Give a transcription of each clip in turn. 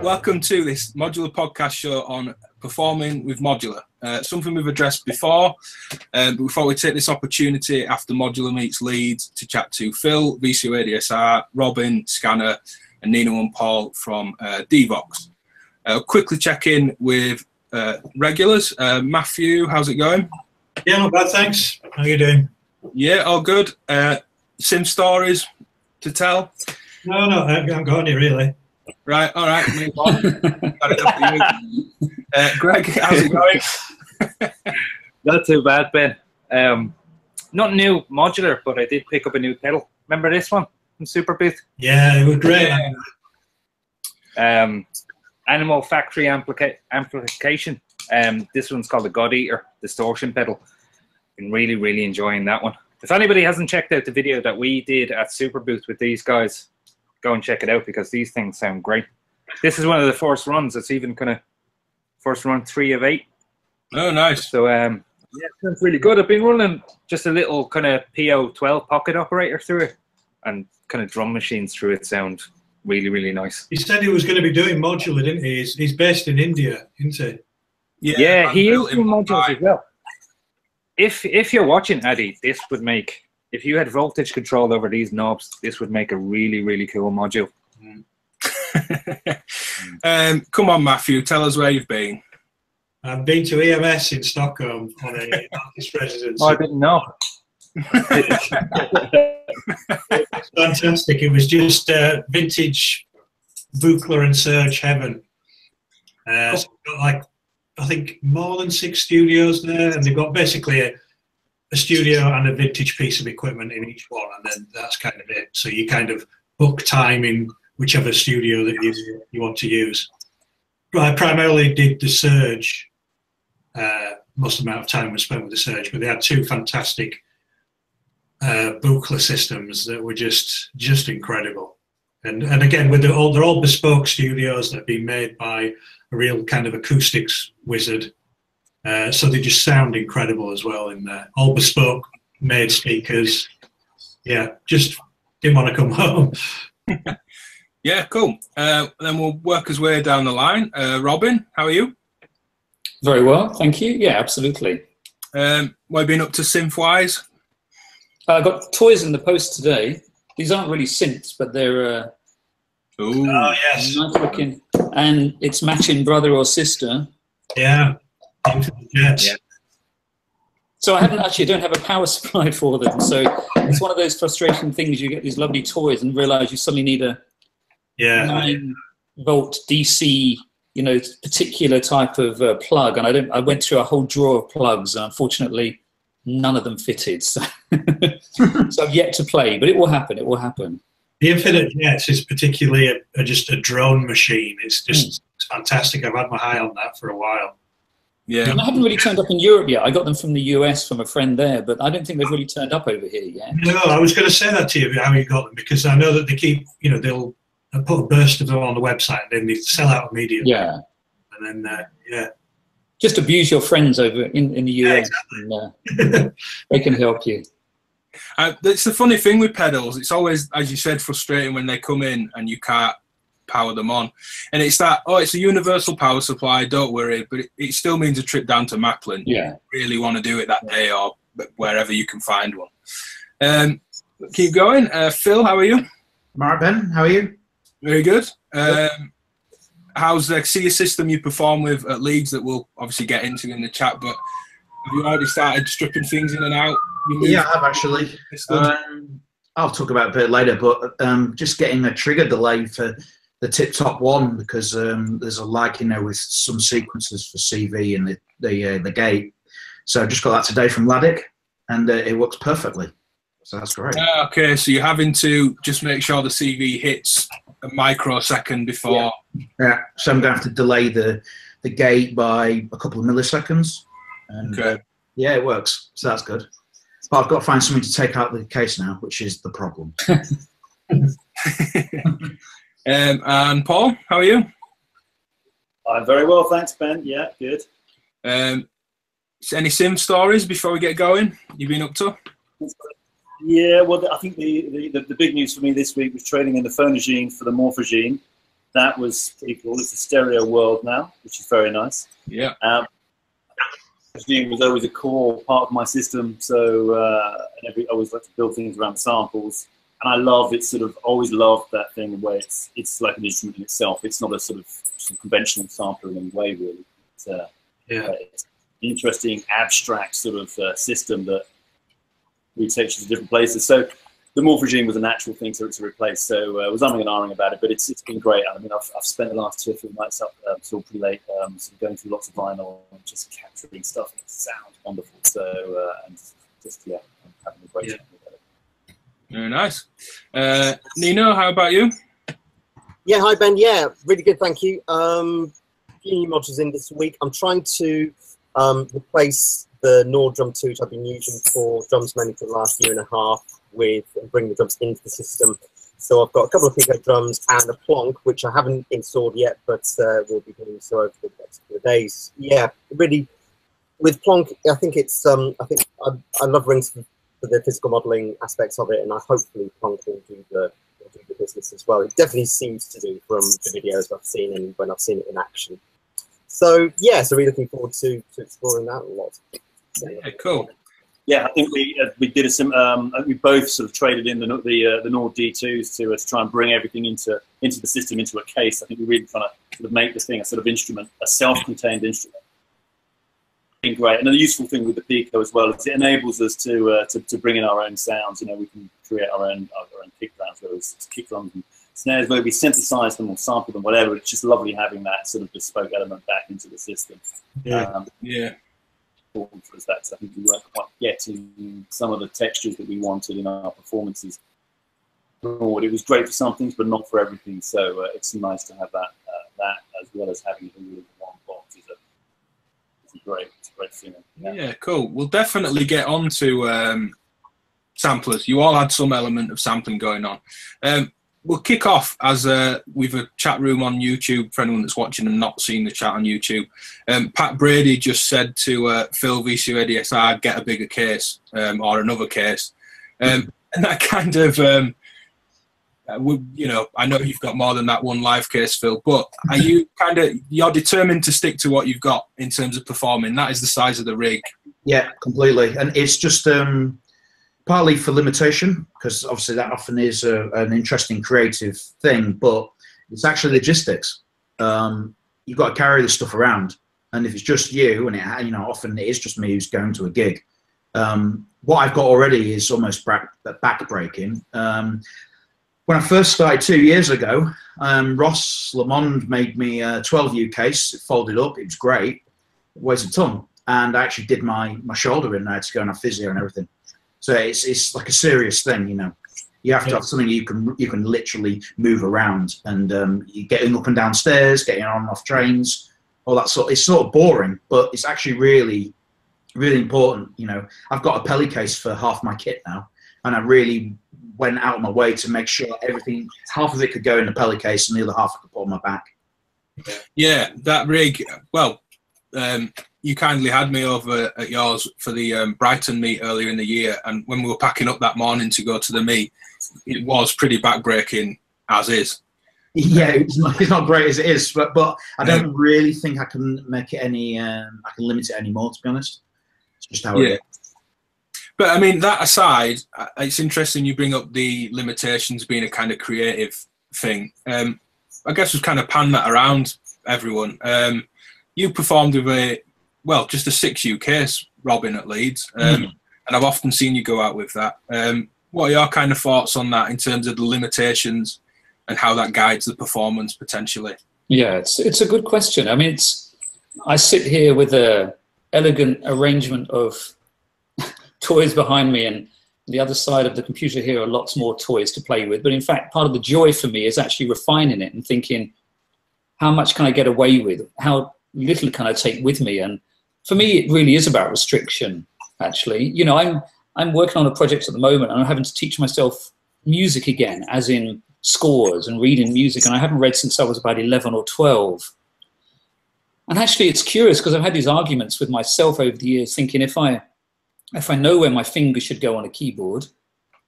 Welcome to this Modular Podcast show on performing with Modular. Something we've addressed before, but before we take this opportunity after Modular meets Leeds to chat to Phil, VCOADSR, Robin, Scanner, and Nina and Paul from VOXx. Quickly check in with regulars. Matthew, how's it going? Yeah, not bad, thanks. How are you doing? Yeah, all good. Sim stories to tell? No, I haven't got any really. Right, all right, move on. Greg, how's it going? Not too bad, Ben. Not new modular, but I did pick up a new pedal. Remember this one from Superbooth? Yeah, it was great. Animal Factory amplification. This one's called the God Eater distortion pedal. Been really enjoying that one. If anybody hasn't checked out the video that we did at Superbooth with these guys, go and check it out because these things sound great. This is one of the first runs. It's even kind of first run 3 of 8. Oh, nice. So yeah, it sounds really good. I've been running just a little kind of PO12 pocket operator through it, and kind of drum machines through it sound really nice. He said he was going to be doing modular, didn't he? He's based in India, isn't he? Yeah, he is doing modulars as well. If you're watching, Addy, this would make, if you had voltage control over these knobs, this would make a really cool module. Come on, Matthew, tell us where you've been. I've been to EMS in Stockholm on an artist residency. Oh, I didn't know. It was fantastic. It was just vintage Buchla and Surge heaven. So we've got like, I think, more than 6 studios there, and they've got basically a studio and a vintage piece of equipment in each one, and then that's kind of it. So you kind of book time in whichever studio that you want to use. But I primarily did the Surge. Most amount of time was spent with the Surge, but they had 2 fantastic Buchla systems that were just incredible. And again, they're all bespoke studios that have been made by a real kind of acoustics wizard. So they just sound incredible as well in there. All bespoke, made speakers. Yeah, just didn't want to come home. Yeah, cool. Then we'll work his way down the line. Robin, how are you? Very well, thank you. Yeah, absolutely. What have you been up to synth-wise? I got toys in the post today. These aren't really synths, but they're oh, yes. nice looking. And it's matching brother or sister. Yeah. Yes. Yeah. So I don't have a power supply for them. So it's one of those frustration things. You get these lovely toys and realize you suddenly need a 9-volt DC, particular type of plug. And I went through a whole drawer of plugs, and unfortunately, none of them fitted. So, so I've yet to play, but it will happen. It will happen. The Infinite Jets is particularly just a drone machine. It's just it's fantastic. I've had my eye on that for a while. Yeah, and I haven't really turned up in Europe yet. I got them from the US from a friend there, but I don't think they've really turned up over here yet. No, I was going to say that to you, how you got them, because I know that they keep, they'll put a burst of them on the website and then they sell out immediately. Yeah. And then, yeah. Just abuse your friends over in the US. Yeah, exactly. And, they can help you. It's the funny thing with pedals. It's always, as you said, frustrating when they come in and you can't power them on. And it's that, it's a universal power supply, don't worry, but it still means a trip down to Maplin. Yeah. You really want to do it that day or wherever you can find one. Keep going. Phil, how are you? Mark, Ben, how are you? Very good. How's the SEA system you perform with at Leeds that we'll obviously get into in the chat, but have you already started stripping things in and out? Yeah, I have actually. I'll talk about it a bit later, but just getting a trigger delay for the tip-top one because there's a lag, with some sequences for CV and the gate. So I just got that today from Laddick, and it works perfectly. So that's great. Okay, so you're having to just make sure the CV hits a microsecond before. Yeah, so I'm going to have to delay the gate by a couple of milliseconds. And Okay. yeah, it works. So that's good. But I've got to find something to take out the case now, which is the problem. And Paul, how are you? I'm very well, thanks, Ben. Yeah, good. Any sim stories before we get going? You've been up to? Yeah, well, I think the big news for me this week was trading in the phonogene for the morphogene. That was pretty cool. It's a stereo world now, which is very nice. Yeah. Phonogene was always a core part of my system, so I always like to build things around samples. And I love it. Sort of always loved that thing where it's like an instrument in itself. It's not a sort of conventional sampler in any way, really. It's an interesting, abstract sort of system that we take to different places. So the morphogene was a natural thing to replace. So I was umming and ahhing about it, but it's been great. I mean, I've spent the last 2 or 3 nights up till pretty late, sort of going through lots of vinyl and just capturing stuff. And it sounds wonderful. So and just I'm having a great time with it. Very nice. Nino, how about you? Yeah, hi Ben. Yeah, really good, thank you. Few new modules in this week. I'm trying to replace the Nord Drum 2, which I've been using for drums mainly for the last 1.5 years, with bringing the drums into the system. So I've got a couple of Pico drums and a Plonk, which I haven't installed yet, but will be doing so over the next couple of days. Yeah, really, with Plonk, I think it's I love rings for the physical modelling aspects of it, and I hopefully Plonk will do the business as well. It definitely seems to do from the videos I've seen and when I've seen it in action. So yeah, so really looking forward to exploring that a lot. Yeah, cool. Yeah, I think we did we both sort of traded in the Nord D2s to try and bring everything into the system, into a case. I think we're really trying to sort of make this thing a sort of instrument, a self-contained instrument. Great, and the useful thing with the Pico as well is it enables us to bring in our own sounds. You know, we can create our own kick drums, whether it's kick drums and snares, whether we synthesize them or sample them, whatever. It's just lovely having that sort of bespoke element back into the system. Yeah. Yeah. Important for us that, so I think we weren't quite getting some of the textures that we wanted in our performances. It was great for some things, but not for everything. So it's nice to have that as well as having it all in one box. It's a great feeling. Yeah, cool. We'll definitely get on to samplers. You all had some element of sampling going on. We'll kick off as we've a chat room on YouTube for anyone that's watching and not seen the chat on YouTube. Pat Brady just said to Phil VCOADSR, get a bigger case or another case. And that kind of, you know, I know you've got more than that one live case, Phil, but are you you're determined to stick to what you've got in terms of performing? That is the size of the rig. Yeah, completely. And it's just partly for limitation, because obviously that often is an interesting creative thing, but it's actually logistics. You've got to carry this stuff around, and if it's just you, and you know, often it is just me who's going to a gig. What I've got already is almost back-breaking. When I first started 2 years ago, Ross Lamond made me a 12U case. It folded up. It was great. It weighs a ton, and I actually did my shoulder in there to go and have physio and everything. So it's like a serious thing, you know. You have to have something you can literally move around, and you getting up and down stairs, getting on and off trains, all that sort. It's sort of boring, but it's actually really, really important. You know, I've got a Pelly case for half my kit now, and I really went out of my way to make sure everything, half of it could go in the Pelly case, and the other half I could put on my back. Yeah, that rig. Well, you kindly had me over at yours for the Brighton meet earlier in the year, and when we were packing up that morning to go to the meet, it was pretty backbreaking as is. Yeah, it's not great as it is, but I don't really think I can make it any. I can limit it anymore, to be honest. It's just how it is. But I mean, that aside, it's interesting you bring up the limitations being a kind of creative thing. I guess we've kind of panned that around everyone. You performed with just a 6U case, Robin, at Leeds, and I've often seen you go out with that. What are your kind of thoughts on that in terms of the limitations and how that guides the performance potentially? Yeah, it's a good question. I mean, I sit here with a elegant arrangement of toys behind me, and the other side of the computer here are lots more toys to play with. But in fact, part of the joy for me is actually refining it and thinking, how much can I get away with? How little can I take with me? And for me, it really is about restriction, actually. You know, I'm working on a project at the moment, and I'm having to teach myself music again, as in scores and reading music. And I haven't read since I was about 11 or 12. And actually, it's curious because I've had these arguments with myself over the years, thinking if I know where my finger should go on a keyboard,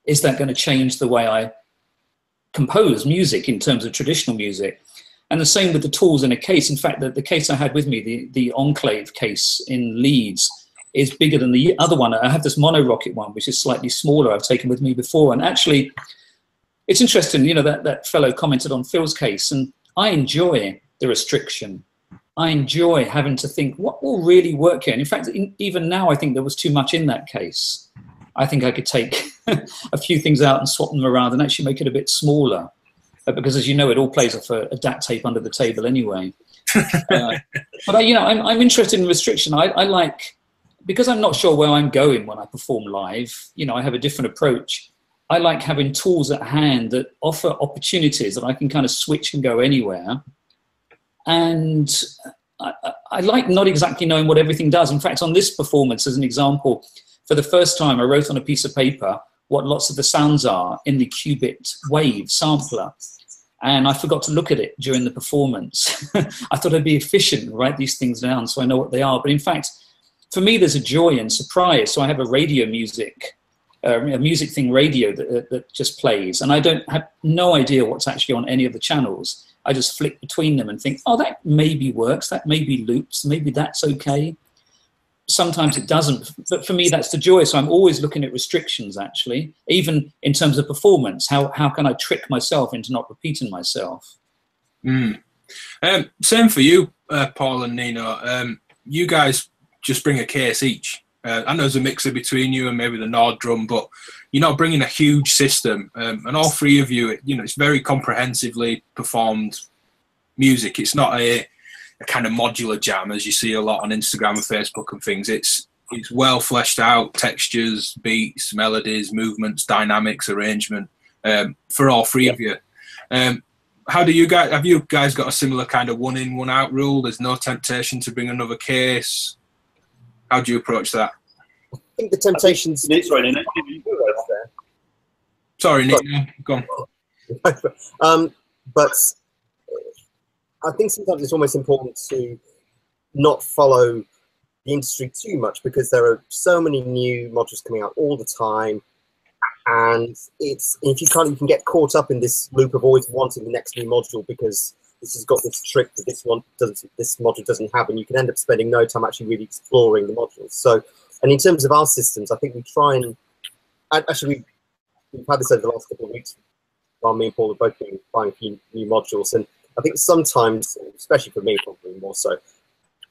is that going to change the way I compose music in terms of traditional music? And the same with the tools in a case. In fact, the case I had with me, the Enclave case in Leeds, is bigger than the other one. I have this Mono Rocket one, which is slightly smaller. I've taken with me before. And actually, it's interesting, you know, that fellow commented on Phil's case, and I enjoy the restriction. I enjoy having to think, what will really work here? And in fact, even now, I think there was too much in that case. I think I could take a few things out and swap them around and actually make it a bit smaller. Because, as you know, it all plays off a DAT tape under the table anyway. But, I'm interested in restriction. I like, because I'm not sure where I'm going when I perform live, you know, I have a different approach. I like having tools at hand that offer opportunities that I can kind of switch and go anywhere. And I like not exactly knowing what everything does. In fact, on this performance, as an example, for the first time, I wrote on a piece of paper what lots of the sounds are in the qubit wave sampler. And I forgot to look at it during the performance. I thought I'd be efficient and write these things down so I know what they are. But in fact, for me, there's a joy and surprise. So I have a radio music, a music thing radio that just plays. And I don't have no idea what's actually on any of the channels. I just flick between them and think, oh, that maybe works. That maybe loops. Maybe that's okay. Sometimes it doesn't. But for me, that's the joy. So I'm always looking at restrictions, actually, even in terms of performance. How can I trick myself into not repeating myself? Same for you, Paul and Nino. You guys just bring a case each. I know there's a mixer between you and maybe the Nord drum, but you're not bringing a huge system. And all three of you, you know, it's very comprehensively performed music. It's not a kind of modular jam as you see a lot on Instagram and Facebook and things. It's well fleshed out, textures, beats, melodies, movements, dynamics, arrangement, for all three of you. How do you guys, have you guys got a similar kind of one in, one out rule? There's no temptation to bring another case. How do you approach that? I think the temptations. Sorry, Nick, go on. But I think sometimes it's almost important to not follow the industry too much, because there are so many new modules coming out all the time, and if you can get caught up in this loop of always wanting the next new module because this has got this trick that this module doesn't have, and you can end up spending no time actually really exploring the modules. So, and in terms of our systems, I think we try and actually we've had this over the last couple of weeks while me and Paul have both been buying a few new modules, and I think sometimes, especially for me, probably more so,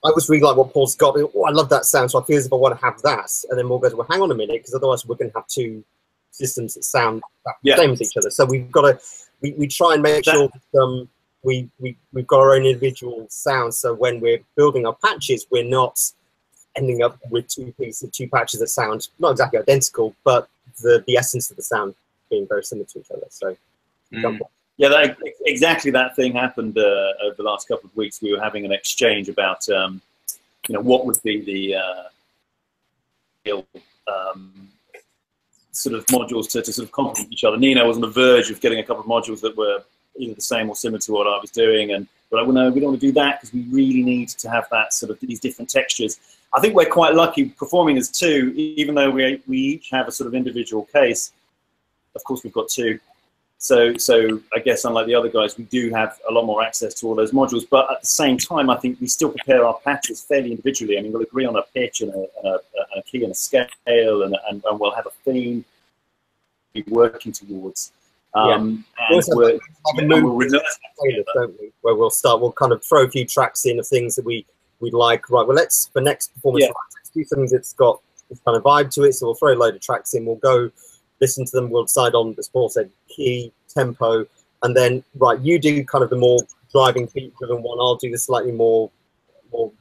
I was really like what Paul's got. Oh, I love that sound, so I feel as if I want to have that. And then Paul goes, well, hang on a minute, because otherwise we're going to have two systems that sound the same as each other. So we've got to, we try and make sure that we've got our own individual sounds. So when we're building our patches, we're not ending up with two patches that sound not exactly identical, but the essence of the sound being very similar to each other. So. Yeah, exactly that thing happened over the last couple of weeks. We were having an exchange about, what would be the sort of modules to sort of complement each other. Nino was on the verge of getting a couple of modules that were either the same or similar to what I was doing, and we're like, well, no, we don't want to do that because we really need to have that sort of these different textures. I think we're quite lucky performing as two, even though we each have a sort of individual case. Of course, we've got two. So I guess unlike the other guys, we do have a lot more access to all those modules. But at the same time, I think we still prepare our patches fairly individually. I mean, we'll agree on a pitch and a key and a scale, and we'll have a theme we're working towards. And we'll we'll kind of throw a few tracks in of things that we'd like. Right, well, let's, for next performance, let's do something that's got this kind of vibe to it. So we'll throw a load of tracks in. We'll go listen to them. We'll decide on, as Paul said, key, tempo, and then, right, you do kind of the more driving beat-driven one. I'll do the slightly more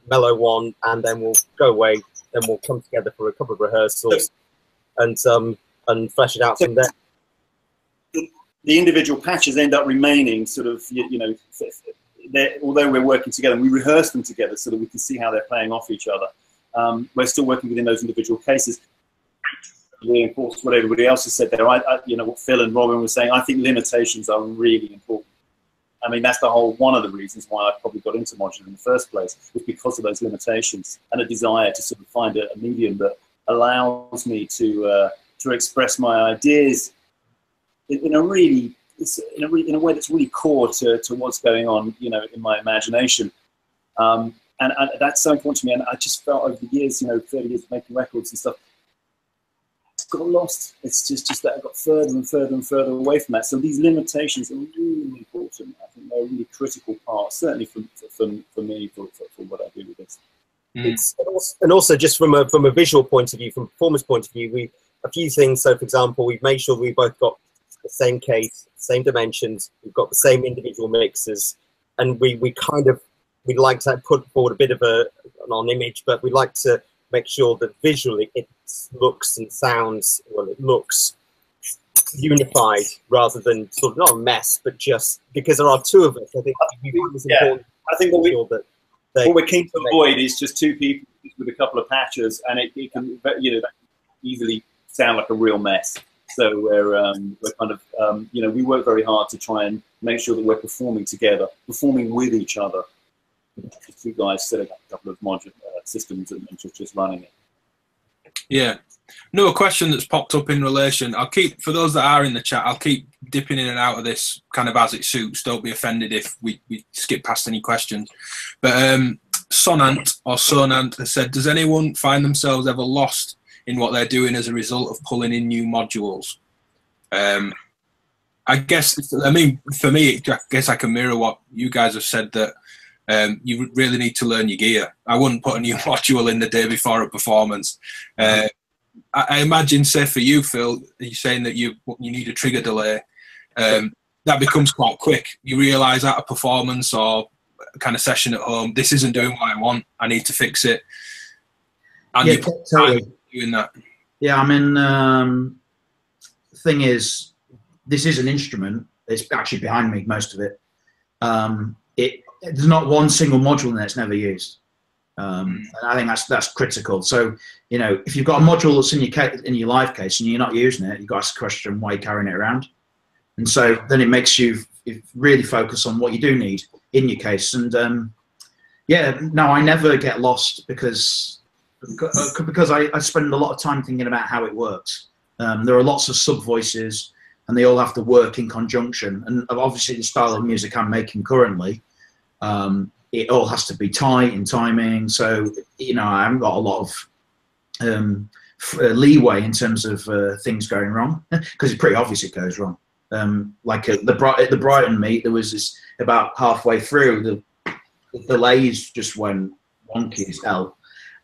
mellow one, and then we'll go away. Then we'll come together for a couple of rehearsals, and and flesh it out from there. The individual patches end up remaining sort of, although we're working together, we rehearse them together so that we can see how they're playing off each other. We're still working within those individual cases. Reinforce what everybody else has said there. What Phil and Robin were saying, I think limitations are really important. I mean, that's one of the reasons why I probably got into modular in the first place, was because of those limitations and a desire to sort of find a medium that allows me to express my ideas in a way that's really core to what's going on, in my imagination. And that's so important to me. And I just felt over the years, 30 years of making records and stuff, it's got lost. It's just that I got further and further and further away from that. So these limitations are really important. I think they're a really critical part, certainly for me, for what I do with this. And also just from a visual point of view, from a performance point of view, a few things. So for example, we've made sure we both got the same case, same dimensions, we've got the same individual mixers, and we like to put forward a bit of an image, but we like to make sure that visually it looks and sounds, it looks unified rather than sort of not a mess, but just because there are two of us. I think it's important. I think what we're keen to avoid is just two people with a couple of patches, and it can that can easily sound like a real mess. So we're kind of we work very hard to try and make sure that we're performing together, performing with each other. Just two guys setting up a couple of modular systems and just running it. Yeah. No, a question that's popped up in relation. For those that are in the chat, I'll keep dipping in and out of this kind of as it suits. Don't be offended if we skip past any questions. But Sonant has said, does anyone find themselves ever lost in what they're doing as a result of pulling in new modules? I guess, for me, I guess I can mirror what you guys have said, that you really need to learn your gear. I wouldn't put a new module in the day before a performance. I imagine, say for you, Phil, you're saying that you need a trigger delay. That becomes quite quick. You realise at a performance or a kind of session at home, this isn't doing what I want. I need to fix it. And yeah, you're totally doing that. Yeah, I mean, the thing is, this is an instrument. It's actually behind me, most of it. There's not one single module in there that's never used. And I think that's critical. So, if you've got a module that's in your live case and you're not using it, you've got to ask the question, why are you carrying it around? And so then it makes you really focus on what you do need in your case. And I never get lost because I spend a lot of time thinking about how it works. There are lots of sub voices, and they all have to work in conjunction. And obviously, the style of music I'm making currently, it all has to be tight in timing. So I haven't got a lot of leeway in terms of things going wrong, because it's pretty obvious it goes wrong. Like at the Brighton meet, there was this about halfway through the delays just went wonky as hell.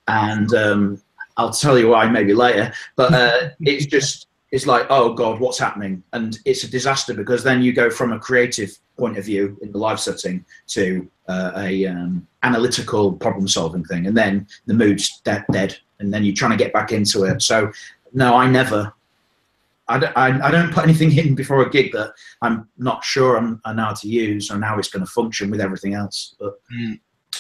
And I'll tell you why maybe later, but it's like, oh God, what's happening? And it's a disaster, because then you go from a creative point of view in the live setting to a analytical problem solving thing, and then the mood's dead, and then you're trying to get back into it. So no, I don't put anything in before a gig that I'm not sure I know how to use or how it's going to function with everything else. But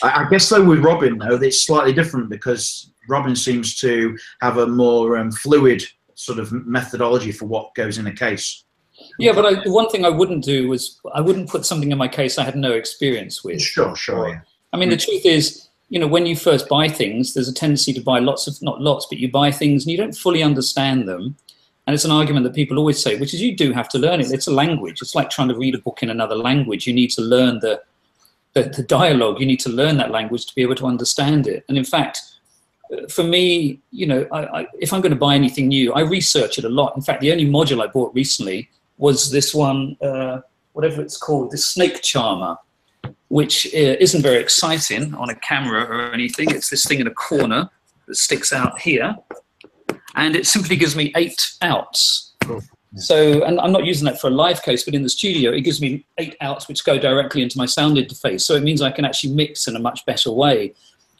I guess though with Robin though, it's slightly different, because Robin seems to have a more fluid sort of methodology for what goes in a case. Yeah, but the one thing I wouldn't do was I wouldn't put something in my case I had no experience with. Sure. Yeah. I mean, the truth is, when you first buy things, there's a tendency to buy not lots, but you buy things and you don't fully understand them. And it's an argument that people always say, which is you do have to learn it. It's a language. It's like trying to read a book in another language. You need to learn the dialogue. You need to learn that language to be able to understand it. And in fact, for me, if I'm going to buy anything new, I research it a lot. In fact, the only module I bought recently was this one, whatever it's called, this snake charmer, which isn't very exciting on a camera or anything. It's this thing in a corner that sticks out here, and it simply gives me 8 outs. Cool. So, and I'm not using that for a live case, but in the studio, it gives me 8 outs which go directly into my sound interface. So it means I can actually mix in a much better way.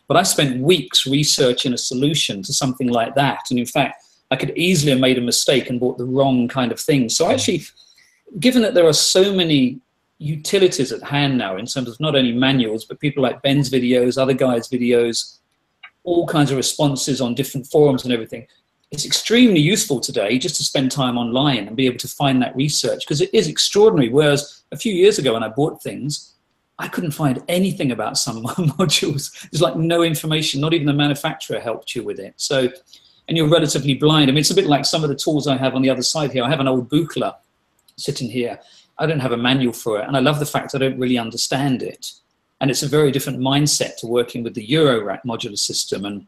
But I spent weeks researching a solution to something like that. And in fact, I could easily have made a mistake and bought the wrong kind of thing. So actually, given that there are so many utilities at hand now in terms of not only manuals, but people like Ben's videos, other guys' videos, all kinds of responses on different forums and everything, it's extremely useful today just to spend time online and be able to find that research, because it is extraordinary. Whereas a few years ago when I bought things, I couldn't find anything about some modules. There's like no information, not even the manufacturer helped you with it. So, and you're relatively blind. I mean, it's a bit like some of the tools I have on the other side here. I have an old Buchla sitting here. I don't have a manual for it, and I love the fact I don't really understand it. And it's a very different mindset to working with the Eurorack modular system. And,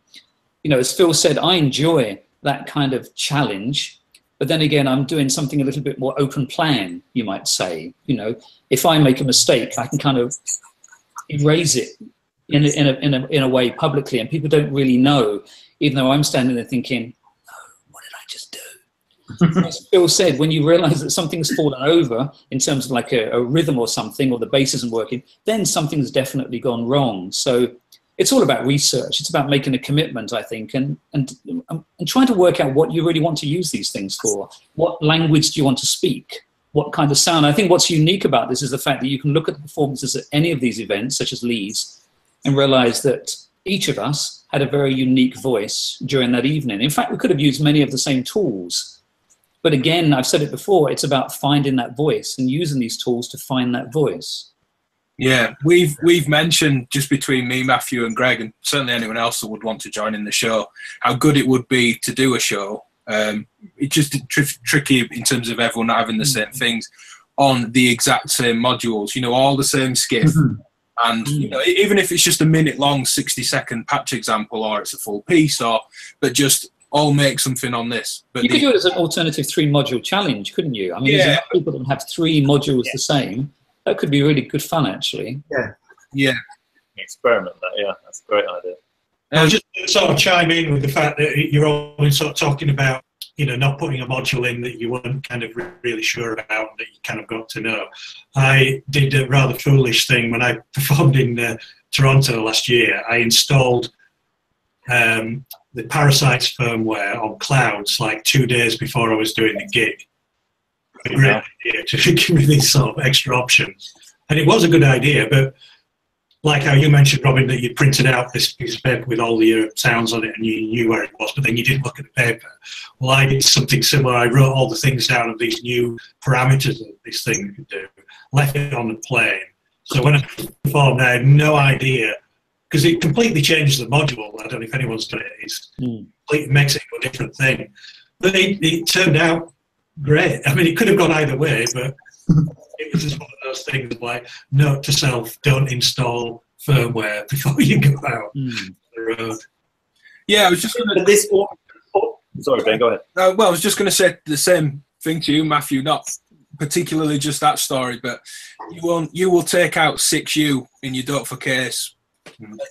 you know, as Phil said, I enjoy that kind of challenge. But then again, I'm doing something a little bit more open plan, you might say. You know, if I make a mistake, I can kind of erase it in a way publicly, and people don't really know, even though I'm standing there thinking, oh, what did I just do? As Phil said, when you realize that something's fallen over in terms of like a rhythm or something, or the bass isn't working, then something's definitely gone wrong. So it's all about research. It's about making a commitment, I think, and trying to work out what you really want to use these things for. What language do you want to speak? What kind of sound? I think what's unique about this is the fact that you can look at the performances at any of these events, such as Leeds, and realize that each of us had a very unique voice during that evening. In fact, we could have used many of the same tools. But again, I've said it before, it's about finding that voice and using these tools to find that voice. Yeah, we've mentioned, just between me, Matthew and Greg, and certainly anyone else that would want to join in the show, how good it would be to do a show. It's just tricky in terms of everyone not having the same things on the exact same modules, you know, all the same skiff. And, you know, even if it's just a minute long, 60-second patch example, or it's a full piece, but just all make something on this. But you could do it as an alternative 3-module challenge, couldn't you? I mean, there's enough people that have 3 modules the same. That could be really good fun, actually. Yeah. Experiment that, yeah, that's a great idea. I'll just sort of chime in with the fact that you're always sort of talking about, you know, not putting a module in that you weren't kind of really sure about, that you kind of got to know. I did a rather foolish thing when I performed in Toronto last year. I installed the Parasites firmware on clouds like 2 days before I was doing the gig. A great idea to give me these sort of extra options. And it was a good idea, but like how you mentioned, Robin, that you printed out this piece of paper with all your sounds on it and you knew where it was, but then you didn't look at the paper. Well, I did something similar. I wrote all the things down of these new parameters that this thing could do, left it on the plane. So when I performed, I had no idea, because it completely changes the module. I don't know if anyone's done it. It makes it a different thing. But it turned out great. I mean, it could have gone either way, but it was just one of those things like, note to self, don't install firmware before you go out the road. Yeah, I was just going to... Sorry, Ben, go ahead. Well, I was just going to say the same thing to you, Matthew, not particularly just that story, but you will take out 6U in your Don't For case,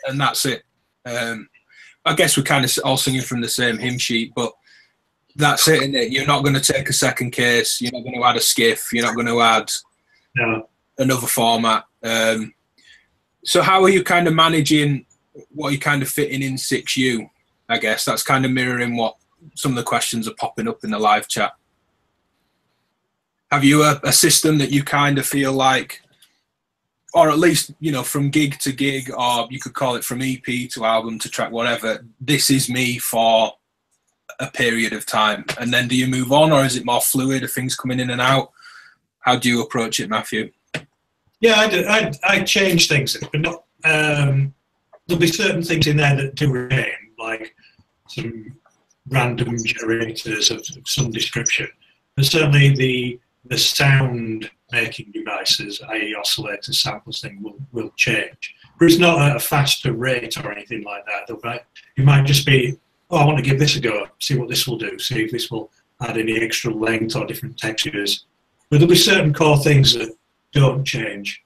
and that's it. I guess we're kind of all singing from the same hymn sheet, but that's it, isn't it? You're not going to take a second case. You're not going to add a skiff. You're not going to add another format. So how are you kind of managing what you're kind of fitting in 6U? I guess that's kind of mirroring what some of the questions are popping up in the live chat. Have you a system that you kind of feel like, or at least, you know, from gig to gig, or you could call it from EP to album to track, whatever, this is me for a period of time, and then do you move on, or is it more fluid? Are things coming in and out? How do you approach it, Matthew? Yeah, I change things, but not. There'll be certain things in there that do remain, like some random generators of some description. But certainly the sound making devices, i.e. oscillators, samples, thing will change. But it's not at a faster rate or anything like that. It might just be, oh, I want to give this a go, see what this will do, see if this will add any extra length or different textures. But there'll be certain core things that don't change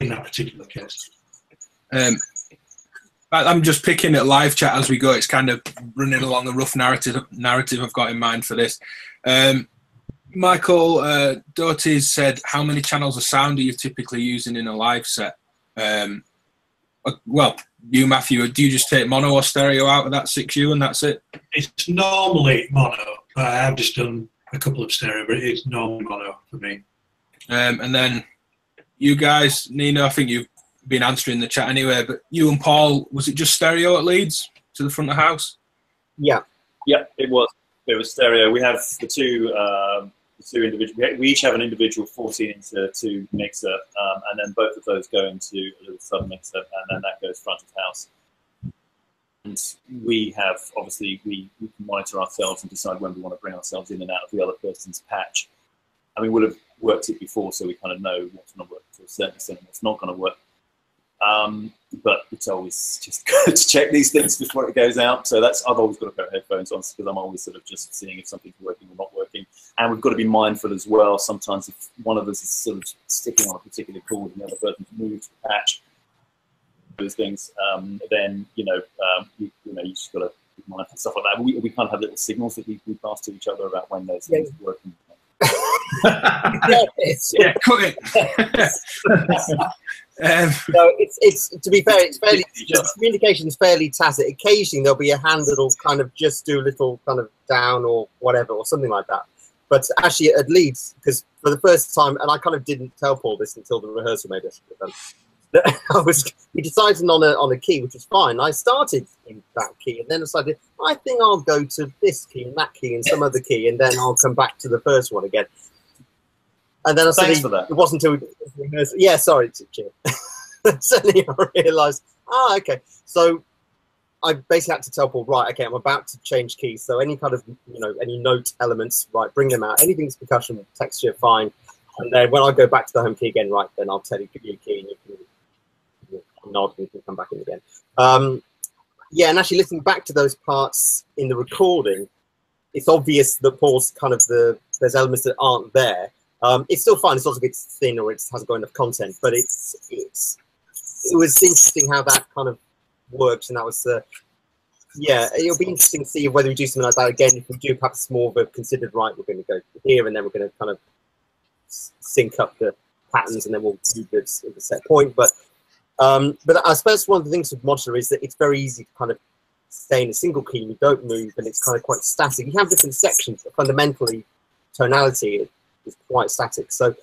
in that particular case. I'm just picking at live chat as we go. It's kind of running along a rough narrative I've got in mind for this. Michael Doty said, how many channels of sound are you typically using in a live set? well, you, Matthew, do you just take mono or stereo out of that 6U and that's it? It's normally mono. I have just done a couple of stereo, but it's normally mono for me. And then you guys, Nina, I think you've been answering the chat anyway, but you and Paul, was it just stereo at Leeds to the front of the house? Yeah. Yeah, it was. It was stereo. We have the two individual. We each have an individual 14-into-2 mixer, and then both of those go into a little sub mixer, and then that goes front of house. And we have, obviously, we can monitor ourselves and decide when we want to bring ourselves in and out of the other person's patch. And we would have worked it before, so we kind of know what's going to work to a certain extent and what's not going to work. But it's always just good to check these things before it goes out. So I've always got a pair of headphones on because I'm always sort of just seeing if something's working or not working. And we've got to be mindful as well. Sometimes if one of us is sort of sticking on a particular chord and the other person's moved the patch, those things, then you just got to be mindful of stuff like that. We kind of have little signals that we pass to each other about when those things are working. Yeah, cut it. No, it's to be fair, it's fairly the communication is fairly tacit. Occasionally there'll be a hand that'll kind of just do a little kind of down or whatever or something like that. But actually at Leeds, because for the first time, and I kind of didn't tell Paul this until the rehearsal made us, we decided on a key, which was fine. I started in that key, and then decided I think I'll go to this key and that key and some other key, and then I'll come back to the first one again. And then it wasn't until rehearsal. Yeah, sorry, Chip. Suddenly I realised, okay. So I basically had to tell Paul, right, okay, I'm about to change keys. So any kind of, any note elements, right, bring them out. Anything's percussion, texture, fine. And then when I go back to the home key again, right, then I'll tell you, give you a key, and you can nod and you can come back in again. Yeah, and actually listening back to those parts in the recording, it's obvious that Paul's kind of there's elements that aren't there. It's still fine. It's not like it's thin or it hasn't got enough content, but it was interesting how that kind of works, and that was yeah. It'll be interesting to see whether we do something like that again. If we do perhaps more of a considered, right, we're going to go here, and then we're going to kind of sync up the patterns, and then we'll do this at the set point. But I suppose one of the things with modular is that it's very easy to kind of stay in a single key. You don't move, and it's kind of quite static. You have different sections, but fundamentally, tonality is quite static. So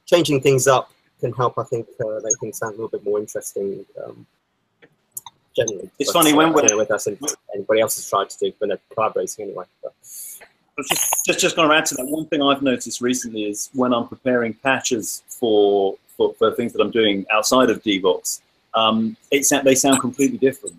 changing things up can help, I think, make things sound a little bit more interesting. Generally, it's funny when with us and anybody else has tried to do, but collaborating anyway. But. Just going to add to that, one thing I've noticed recently is when I'm preparing patches for things that I'm doing outside of DivKid, they sound completely different.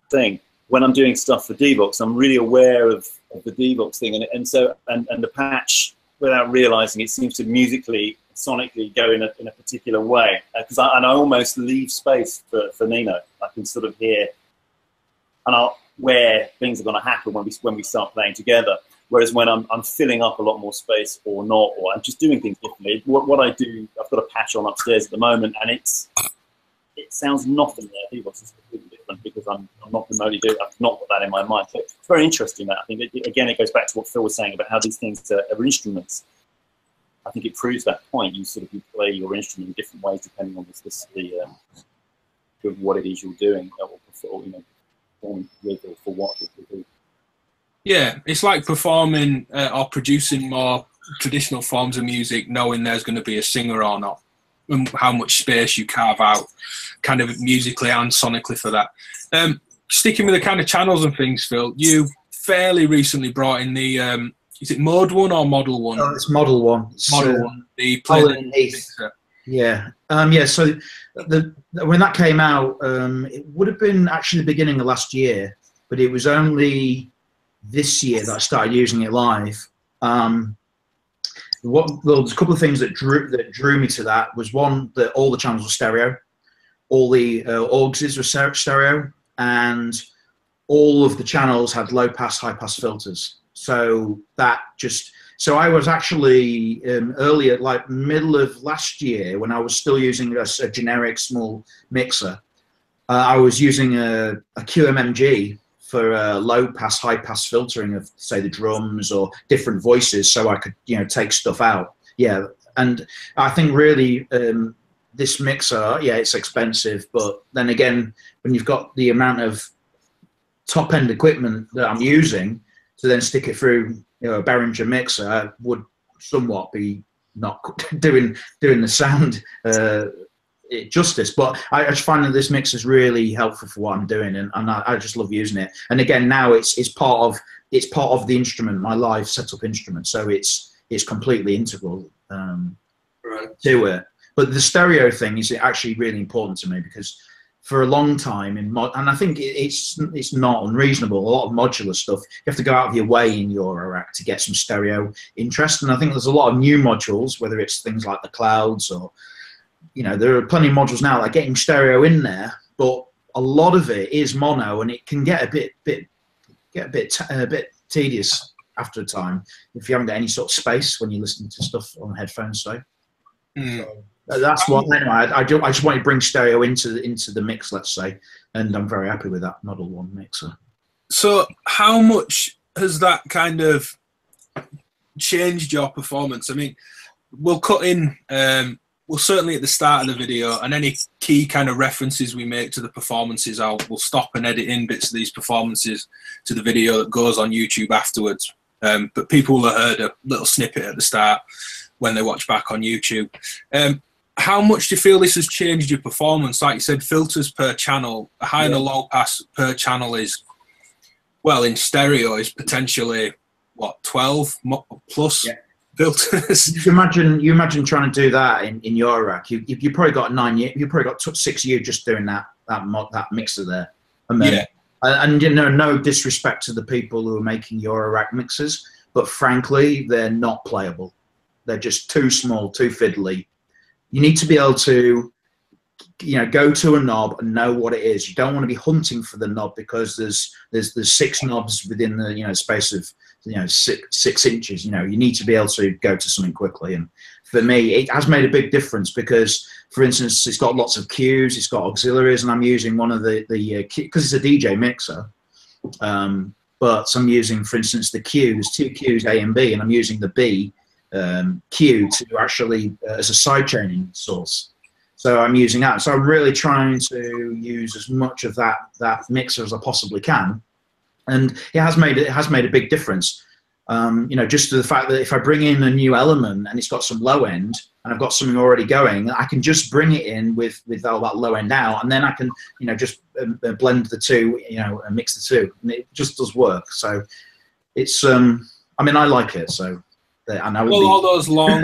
When I'm doing stuff for DivKid, I'm really aware of the DivKid thing, and the patch, without realizing it, seems to musically, sonically go in a particular way. Because I almost leave space for Nino. I can sort of hear, where things are going to happen when we start playing together. Whereas when I'm filling up a lot more space or not, or I'm just doing things differently. What I do, I've got a patch on upstairs at the moment, and it sounds nothing there. DivKid is completely different because I'm not remotely doing. I've not got that in my mind. So it's very interesting that I think again it goes back to what Phil was saying about how these things are instruments. I think it proves that point. You play your instrument in different ways depending on what it is you're doing, or with or for what it will do. Yeah, it's like performing or producing more traditional forms of music, knowing there's going to be a singer or not, and how much space you carve out, kind of musically and sonically for that. Sticking with the kind of channels and things, Phil, you fairly recently brought in the is it Mode 1 or Model 1? Oh, it's Model 1. Model 1. The Colin Heath. Yeah. Yeah. So when that came out, it would have been actually the beginning of last year, but it was only this year that I started using it live. There's a couple of things that drew me to that. Was one, that all the channels were stereo, all the AUXs were stereo, and all of the channels had low pass, high pass filters. So so I was actually earlier, like middle of last year, when I was still using a generic small mixer, I was using a QMMG for low pass, high pass filtering of, say, the drums or different voices, so I could take stuff out. Yeah, and I think really this mixer, yeah, it's expensive, but then again, when you've got the amount of top-end equipment that I'm using to then stick it through, a Behringer mixer would somewhat be not doing the sound justice. But I just find that this mixer is really helpful for what I'm doing, and I just love using it. And again, now it's part of the instrument, my live setup instrument, so it's completely integral to it. But the stereo thing is actually really important to me, because for a long time and I think it's not unreasonable, a lot of modular stuff, you have to go out of your way in Eurorack to get some stereo interest. And I think there's a lot of new modules, whether it's things like the clouds or, there are plenty of modules now that are getting stereo in there, but a lot of it is mono, and it can get a bit tedious after a time if you haven't got any sort of space when you're listening to stuff on headphones. So that's what. Anyway, I just want to bring stereo into the mix, let's say, and I'm very happy with that Model 1 mixer. So, how much has that kind of changed your performance? I mean, we'll cut in. Well, certainly at the start of the video, and any key kind of references we make to the performances, we'll stop and edit in bits of these performances to the video that goes on YouTube afterwards. But people will have heard a little snippet at the start when they watch back on YouTube. How much do you feel this has changed your performance? Like you said, filters per channel, a high and a low pass per channel is, well, in stereo is potentially, what, 12 plus filters? You imagine trying to do that in your rack. You probably got 9 years. You probably got 6 years just doing that mixer there. And then, and no disrespect to the people who are making Euro rack mixers, but frankly, they're not playable. They're just too small, too fiddly. You need to be able to, go to a knob and know what it is. You don't want to be hunting for the knob, because there's 6 knobs within the space of 6 inches. You need to be able to go to something quickly. And for me, it has made a big difference, because, for instance, it's got lots of cues, it's got auxiliaries, and I'm using one of the because it's a DJ mixer. But I'm using, for instance, the Q. There's 2 Qs, A and B, and I'm using the B Q to actually as a sidechaining source. So I'm using that. So I'm really trying to use as much of that mixer as I possibly can, and it has made a big difference. Just to the fact that if I bring in a new element and it's got some low end and I've got something already going, I can just bring it in with all that low end out, and then I can just blend the two, and mix the two, and it just does work. So it's I mean, I like it. So. All those long,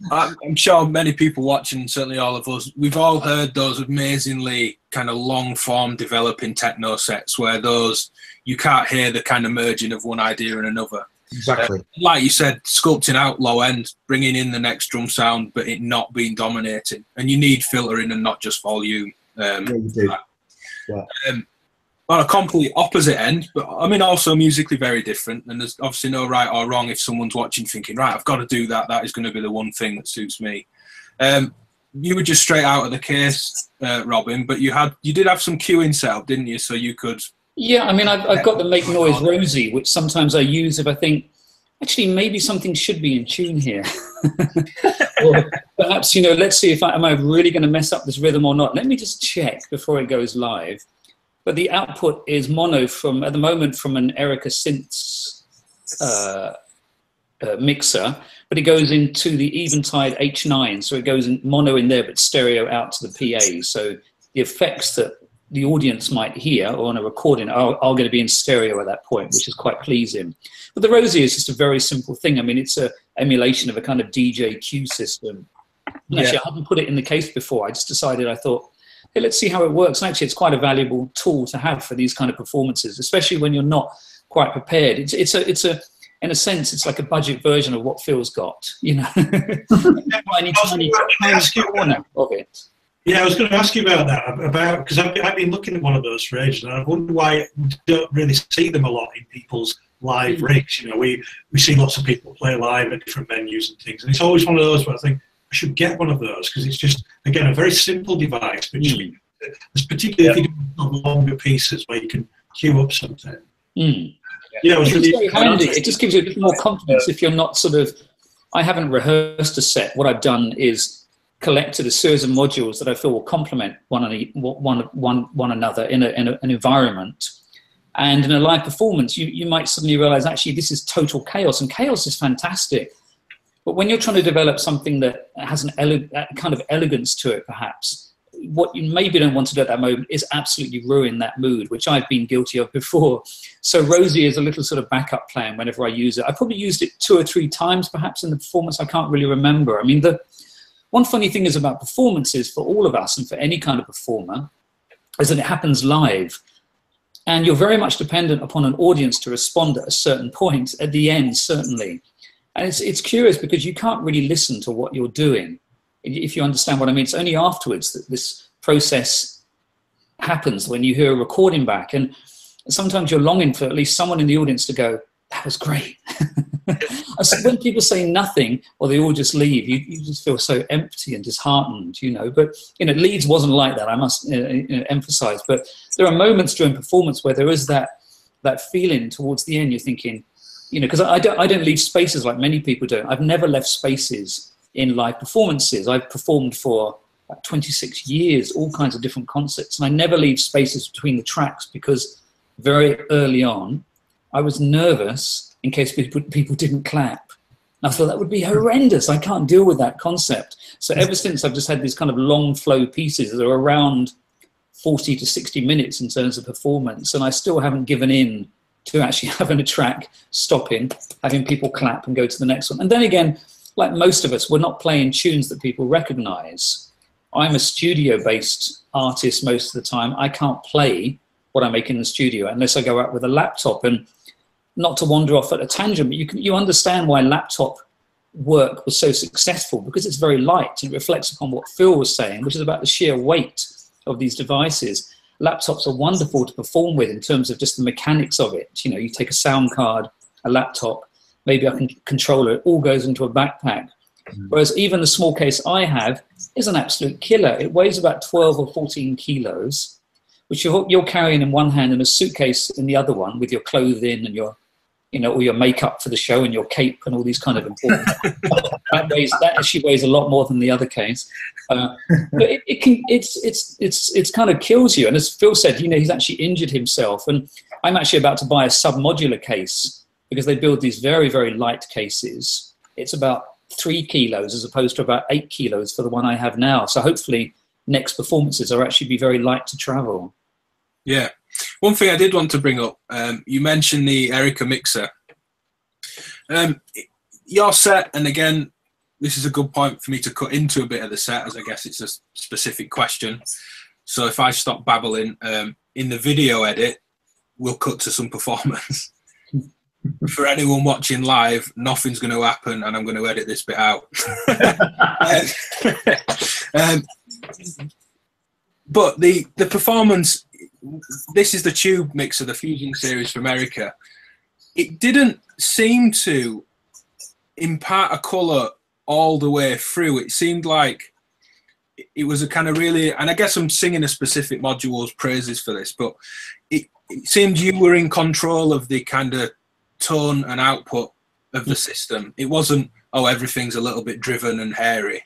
I'm sure many people watching, certainly all of us, we've all heard those amazingly kind of long form developing techno sets where you can't hear the kind of merging of one idea and another. Exactly. Like you said, sculpting out low end, bringing in the next drum sound, but it not being dominating. And you need filtering and not just volume. Yeah, you do. On a complete opposite end, but I mean also musically very different, and there's obviously no right or wrong if someone's watching thinking, right, I've got to do that, that is going to be the one thing that suits me. You were just straight out of the case, Robin, but you did have some cueing set up, didn't you? So you could... Yeah, I mean, I've got the Make Noise Rosie, which sometimes I use if I think, actually, maybe something should be in tune here. Or perhaps, let's see am I really going to mess up this rhythm or not? Let me just check before it goes live. But the output is mono at the moment from an Erica synths mixer, but it goes into the Eventide H9, so it goes in mono in there, but stereo out to the PA. So the effects that the audience might hear or on a recording are going to be in stereo at that point, which is quite pleasing. But the Rosie is just a very simple thing. I mean, it's an emulation of a kind of DJ cue system. And actually, I hadn't put it in the case before. I just decided, I thought, hey, let's see how it works. And actually, it's quite a valuable tool to have for these kind of performances, especially when you're not quite prepared. It's in a sense, it's like a budget version of what Phil's got, tiny corner of it. Yeah, I was going to ask you about that, because I've been looking at one of those for ages, and I wonder why we don't really see them a lot in people's live rigs. We see lots of people play live at different venues and things, and it's always one of those where I think, I should get one of those, because it's just, again, a very simple device, but particularly if you do longer pieces where you can queue up something. Yeah, it's very handy. It just gives you a bit more confidence if you're not sort of I haven't rehearsed a set. What I've done is collected a series of modules that I feel will complement one another in an environment. And in a live performance, you might suddenly realize, actually, this is total chaos, and chaos is fantastic. But when you're trying to develop something that has a kind of elegance to it, perhaps, what you maybe don't want to do at that moment is absolutely ruin that mood, which I've been guilty of before. So Rosie is a little sort of backup plan whenever I use it. I probably used it 2 or 3 times, perhaps, in the performance. I can't really remember. I mean, the one funny thing is about performances for all of us and for any kind of performer is that it happens live. And you're very much dependent upon an audience to respond at a certain point, at the end, certainly. And it's curious because you can't really listen to what you're doing. If you understand what I mean, it's only afterwards that this process happens, when you hear a recording back. And sometimes you're longing for at least someone in the audience to go, that was great. When people say nothing or they all just leave, you just feel so empty and disheartened, you know. But, you know, Leeds wasn't like that, I must emphasize. But there are moments during performance where there is that feeling towards the end. You're thinking, you know, because I don't leave spaces like many people do. I've never left spaces in live performances. I've performed for about 26 years, all kinds of different concerts, and I never leave spaces between the tracks because very early on, I was nervous in case people didn't clap. And I thought that would be horrendous. I can't deal with that concept. So ever since, I've just had these kind of long flow pieces that are around 40 to 60 minutes in terms of performance, and I still haven't given in to actually having a track, stopping, having people clap and go to the next one. And then again, like most of us, we're not playing tunes that people recognize. I'm a studio-based artist most of the time. I can't play what I make in the studio unless I go out with a laptop. And not to wander off at a tangent, but you understand why laptop work was so successful, because it's very light and it reflects upon what Phil was saying, which is about the sheer weight of these devices. Laptops are wonderful to perform with in terms of just the mechanics of it. You know, you take a sound card, a laptop, maybe I can control it, it all goes into a backpack. Whereas even the small case I have is an absolute killer. It weighs about 12 or 14 kilos, which you're carrying in one hand and a suitcase in the other one with your clothing and your, you know, all your makeup for the show and your cape and all these kind of important that actually weighs a lot more than the other case. But it's kind of kills you. And as Phil said, you know, he's actually injured himself. And I'm actually about to buy a sub-modular case because they build these very, very light cases. It's about 3 kilos as opposed to about 8 kilos for the one I have now. So hopefully next performances are actually be very light to travel. Yeah. One thing I did want to bring up, you mentioned the Erica mixer. Your set, and again, this is a good point for me to cut into a bit of the set, as I guess it's a specific question. So if I stop babbling, in the video edit, we'll cut to some performance. For anyone watching live, nothing's going to happen, and I'm going to edit this bit out. But the performance, this is the tube mixer, the Fusion series from Erica. It didn't seem to impart a colour all the way through. It seemed like it was a kind of really, and I guess I'm singing a specific module's praises for this, but it seemed you were in control of the kind of tone and output of the system. It wasn't, oh, everything's a little bit driven and hairy.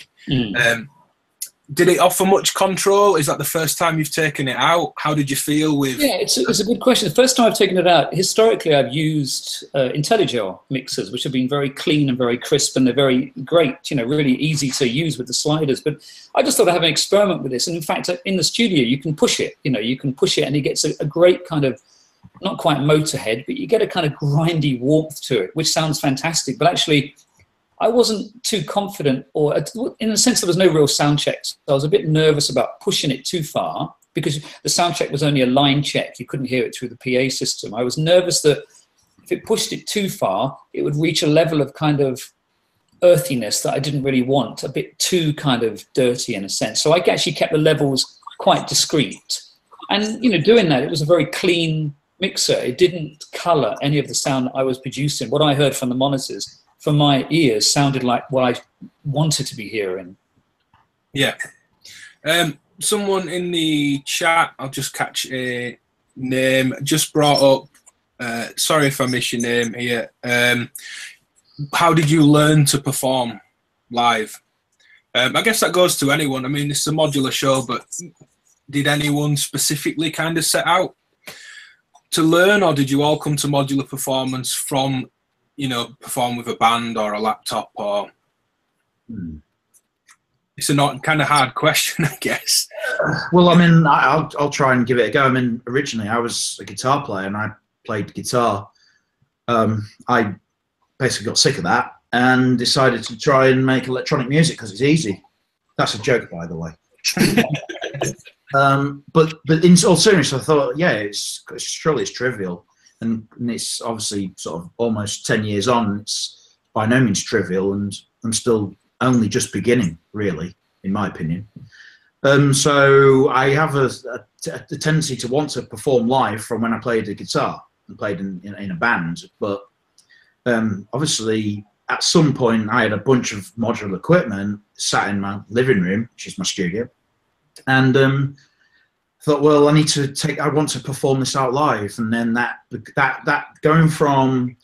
Did it offer much control? Is that the first time you've taken it out? How did you feel with... Yeah, it's a good question. The first time I've taken it out, historically I've used IntelliGel mixers, which have been very clean and very crisp, and they're very great, you know, really easy to use with the sliders. But I just thought I'd have an experiment with this. And in fact, in the studio, you can push it, you know, you can push it and it gets a great kind of, not quite Motorhead, but you get a kind of grindy warmth to it, which sounds fantastic. But actually, I wasn't too confident, or in a sense, there was no real sound check. So I was a bit nervous about pushing it too far because the sound check was only a line check. You couldn't hear it through the PA system. I was nervous that if it pushed it too far, it would reach a level of kind of earthiness that I didn't really want, a bit too kind of dirty in a sense. So I actually kept the levels quite discreet. And, you know, doing that, it was a very clean mixer. It didn't color any of the sound I was producing. What I heard from the monitors, for my ears, sounded like what I wanted to be hearing. Yeah. Someone in the chat, I'll just catch a name, just brought up, sorry if I miss your name here. how did you learn to perform live? I guess that goes to anyone. I mean, it's a modular show, but did anyone specifically kind of set out to learn, or did you all come to modular performance from, you know, perform with a band or a laptop? Or it's a not kind of hard question, I guess. Well, I mean, I'll try and give it a go. I mean, originally I was a guitar player and I played guitar. I basically got sick of that and decided to try and make electronic music because it's easy. That's a joke, by the way. But in all seriousness, I thought, yeah, surely it's trivial, and it's obviously sort of almost 10 years on. It's by no means trivial, and I'm still only just beginning, really, in my opinion. So I have a tendency to want to perform live from when I played the guitar and played in a band, but obviously at some point I had a bunch of modular equipment sat in my living room, which is my studio, and thought, well, I want to perform this out live. And then that going from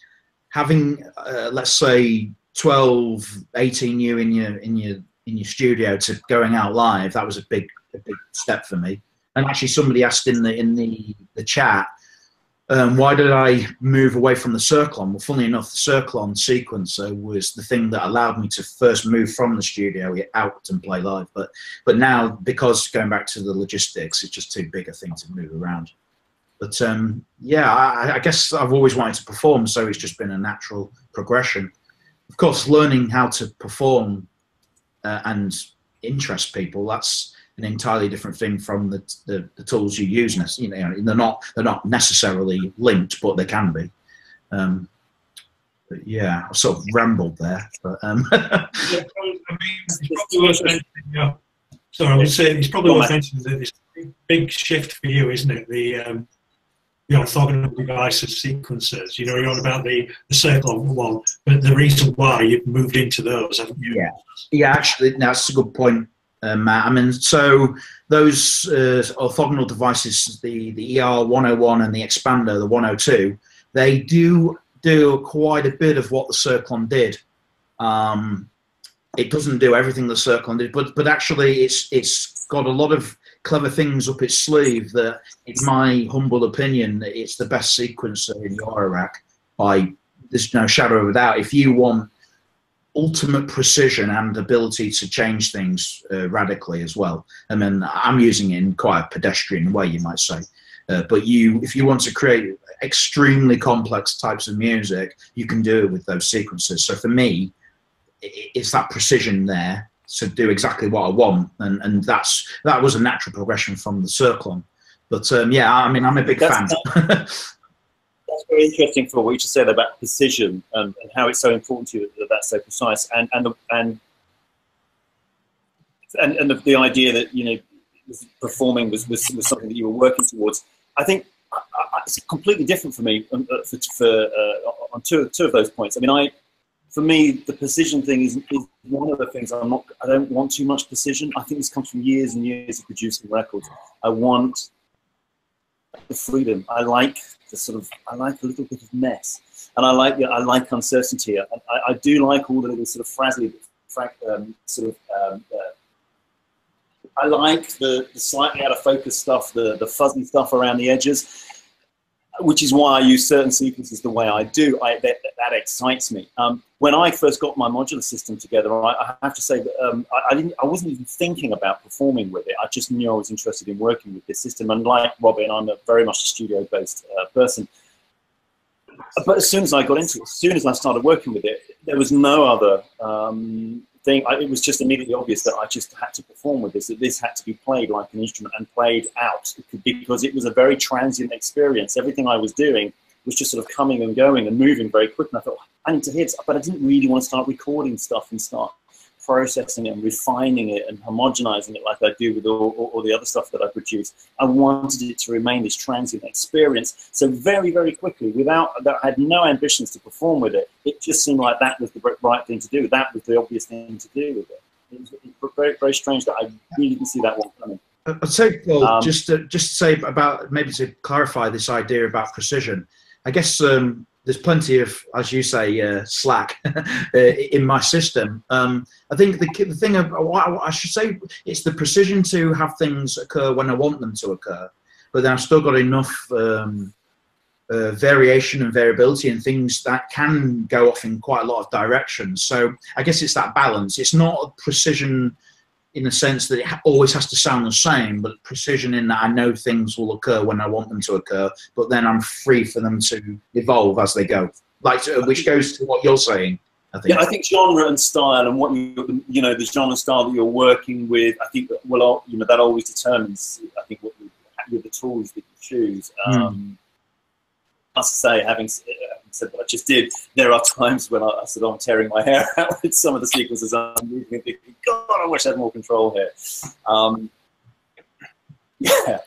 having let's say 12, 18 you in your studio to going out live, that was a big step for me. And actually somebody asked in the chat, why did I move away from the Circlone? Well, funnily enough, the Circlone sequencer was the thing that allowed me to first move from the studio out and play live. But now, because going back to the logistics, it's just too big a thing to move around. But yeah, I guess I've always wanted to perform, so it's just been a natural progression. Of course, learning how to perform and interest people, that's an entirely different thing from the tools you use. You know, they're not necessarily linked, but they can be. But yeah, I sort of rambled there. But yeah, I mean, it's probably worth mentioning, sorry, I would say it's probably worth mentioning that it's a big shift for you, isn't it? The orthogonal devices sequencers. You know, you're on about the Circlone one, but the reason why you've moved into those, haven't you? Yeah, actually, that's a good point. Matt, I mean, so those orthogonal devices, the ER101 and the expander, the 102, they do quite a bit of what the Circlone did. It doesn't do everything the Circlone did, but actually it's got a lot of clever things up its sleeve that, in my humble opinion, it's the best sequencer in Eurorack. There's no shadow of a doubt. If you want ultimate precision and ability to change things radically as well. I mean, I'm using it in quite a pedestrian way, you might say. But if you want to create extremely complex types of music, you can do it with those sequences. So for me, it's that precision there to do exactly what I want, and that was a natural progression from the Circlone. But yeah, I mean, I'm a big fan. That's very interesting, for what you just said about precision and how it's so important to you that that's so precise, and the idea that, you know, performing was something that you were working towards. I think it's completely different for me on two of those points. I mean, for me, the precision thing is one of the things I don't want too much precision. I think this comes from years and years of producing records. I want the freedom. I like a little bit of mess, and I like uncertainty. I do like all the little sort of frazzly, I like the slightly out of focus stuff, the fuzzy stuff around the edges, which is why I use certain sequences the way I do. That excites me. When I first got my modular system together, I have to say that I wasn't even thinking about performing with it. I just knew I was interested in working with this system. And like Robin, I'm very much a studio-based person. But as soon as I got into it, as soon as I started working with it, there was no other thing. It was just immediately obvious that I just had to perform with this, that this had to be played like an instrument and played out, because it was a very transient experience. Everything I was doing was just sort of coming and going and moving very quick. And I thought, I need to hear this, but I didn't really want to start recording stuff and start processing it and refining it and homogenizing it like I do with all the other stuff that I produce. I wanted it to remain this transient experience. So very, very quickly, without that, I had no ambitions to perform with it. It just seemed like that was the right thing to do. That was the obvious thing to do with it. It was very, very strange that I really didn't see that one coming. I'd say, Paul, just to say about, maybe to clarify this idea about precision, I guess the there's plenty of, as you say, slack in my system. I think the thing of, I should say, it's the precision to have things occur when I want them to occur, but then I've still got enough variation and variability and things that can go off in quite a lot of directions. So I guess it's that balance. It's not a precision in the sense that it always has to sound the same, but precision in that I know things will occur when I want them to occur, but then I'm free for them to evolve as they go. Like, which goes to what you're saying, I think. Yeah, I think genre and style and what you know, the genre and style that you're working with, I think that, well, you know, that always determines, I think, what the tools that you choose. I must say, having said what I just did, there are times when I said I'm tearing my hair out with some of the sequences I'm moving and thinking, God, I wish I had more control here. Yeah.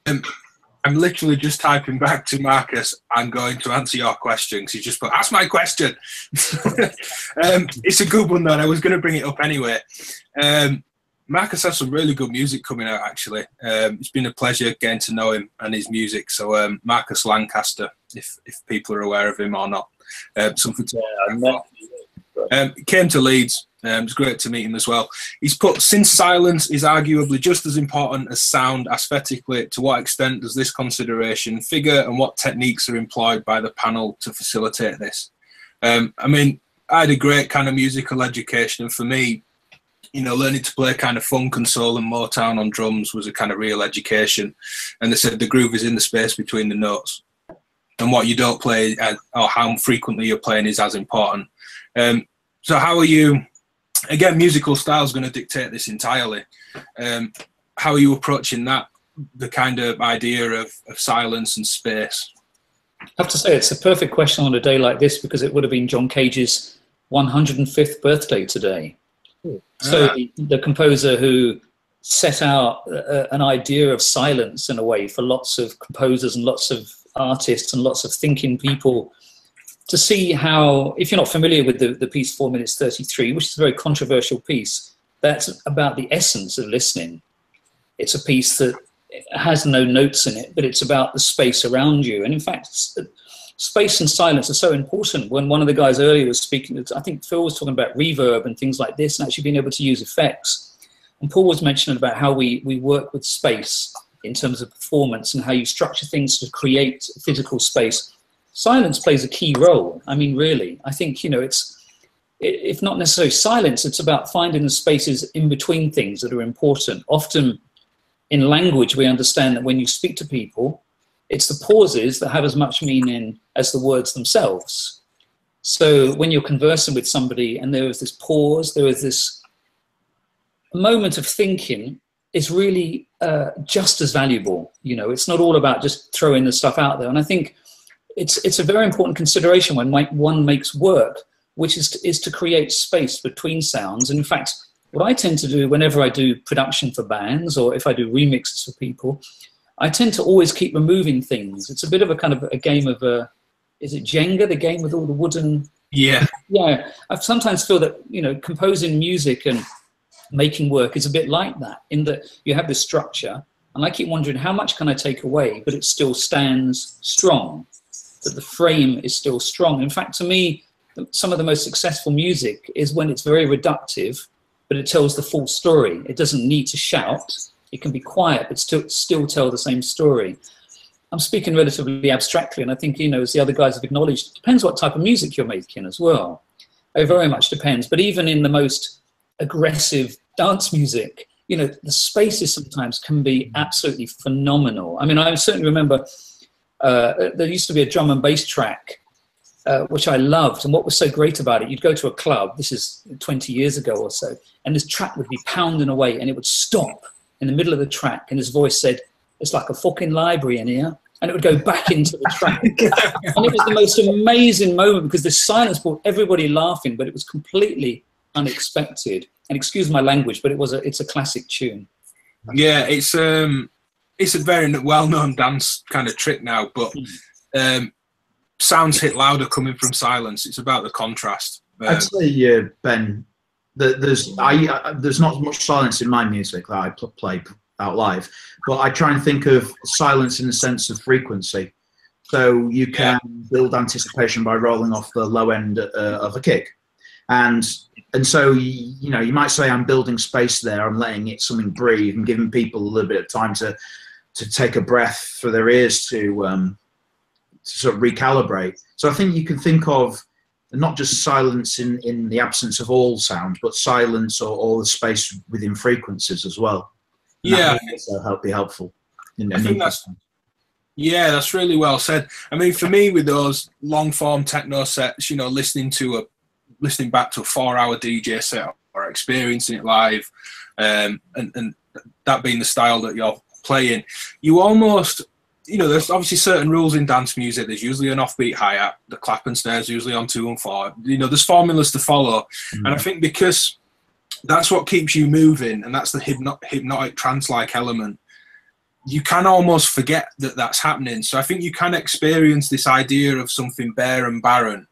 I'm literally just typing back to Marcus. I'm going to answer your question because he just put, ask my question. It's a good one though, and I was going to bring it up anyway. Marcus has some really good music coming out, actually. It's been a pleasure getting to know him and his music. So Marcus Lancaster, if people are aware of him or not. Something to came to Leeds. It's great to meet him as well. He's put, since silence is arguably just as important as sound aesthetically, to what extent does this consideration figure and what techniques are employed by the panel to facilitate this? I mean, I had a great kind of musical education, and for me, you know, learning to play kind of funk and soul and Motown on drums was a kind of real education. And they said the groove is in the space between the notes, and what you don't play or how frequently you're playing is as important. So how are you, again, musical style is going to dictate this entirely. How are you approaching that, the kind of idea of silence and space? I have to say it's a perfect question on a day like this, because it would have been John Cage's 105th birthday today. So the composer who set out an idea of silence in a way for lots of composers and lots of artists and lots of thinking people to see how, if you're not familiar with the piece 4 minutes 33, which is a very controversial piece, that's about the essence of listening. It's a piece that has no notes in it, but it's about the space around you. And in fact, space and silence are so important. When one of the guys earlier was speaking, I think Phil was talking about reverb and things like this, and actually being able to use effects. And Paul was mentioning about how we work with space in terms of performance and how you structure things to create physical space. Silence plays a key role. I mean, really, I think, you know, if not necessarily silence, it's about finding the spaces in between things that are important. Often in language, we understand that when you speak to people, it's the pauses that have as much meaning as the words themselves. So when you're conversing with somebody and there is this pause, there is this moment of thinking, is really just as valuable. You know, it's not all about just throwing the stuff out there. And I think it's a very important consideration when one makes work, which is to create space between sounds. And in fact, what I tend to do whenever I do production for bands or if I do remixes for people, I tend to always keep removing things. It's a bit of a kind of a game of is it Jenga, the game with all the wooden? Yeah. Yeah. I sometimes feel that, you know, composing music and making work is a bit like that, in that you have this structure, and I keep wondering how much can I take away, but it still stands strong, that the frame is still strong. In fact, to me, some of the most successful music is when it's very reductive, but it tells the full story. It doesn't need to shout. It can be quiet, but still tell the same story. I'm speaking relatively abstractly, and I think, you know, as the other guys have acknowledged, it depends what type of music you're making as well. It very much depends. But even in the most aggressive dance music, you know, the spaces sometimes can be absolutely phenomenal. I mean, I certainly remember there used to be a drum and bass track, which I loved. And what was so great about it, you'd go to a club, this is 20 years ago or so, and this track would be pounding away and it would stop in the middle of the track, and his voice said, "It's like a fucking library in here," and it would go back into the track. And it was the most amazing moment, because the silence brought everybody laughing, but it was completely unexpected. And excuse my language, but it's a classic tune. Yeah, it's a very well-known dance kind of trick now, but sounds hit louder coming from silence. It's about the contrast. I'd say, Ben, that there's not much silence in my music that I play out live, but I try and think of silence in the sense of frequency. So you can build anticipation by rolling off the low end of a kick. And so, you know, you might say I'm building space there, I'm letting it something breathe and giving people a little bit of time to take a breath for their ears to sort of recalibrate. So I think you can think of not just silence in the absence of all sound, but silence or all the space within frequencies as well. And that will be helpful. I think that's really well said. I mean, for me, with those long form techno sets, you know, listening back to a 4-hour DJ set or experiencing it live, and that being the style that you're playing, you almost, you know, there's obviously certain rules in dance music. There's usually an offbeat hi-hat, the clap and snare's usually on 2 and 4. You know, there's formulas to follow. And I think because that's what keeps you moving, and that's the hypnotic trance-like element, you can almost forget that that's happening. So I think you can experience this idea of something bare and barren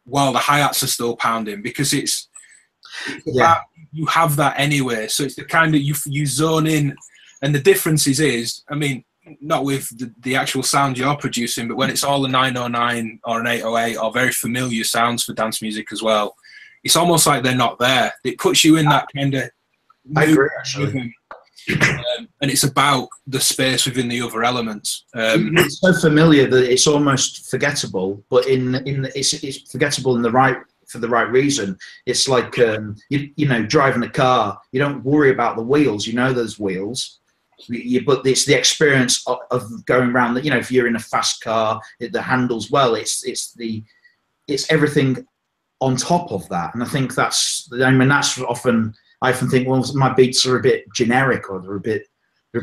while the hi-hats are still pounding, because it's about, you have that anyway. So it's the kind of, you zone in, and the difference is, I mean, not with the actual sound you're producing, but when it's all a 909 or an 808 or very familiar sounds for dance music as well, it's almost like they're not there. It puts you in that kind of I agree, actually. And it's about the space within the other elements. It's so familiar that it's almost forgettable, but it's forgettable for the right reason. It's like you know, driving a car. You don't worry about the wheels. You know there's wheels. But it's the experience of going around. You know, if you're in a fast car, the handles well. It's everything on top of that, and I think that's. I mean, that's often. I often think, well, my beats are a bit generic, or they're a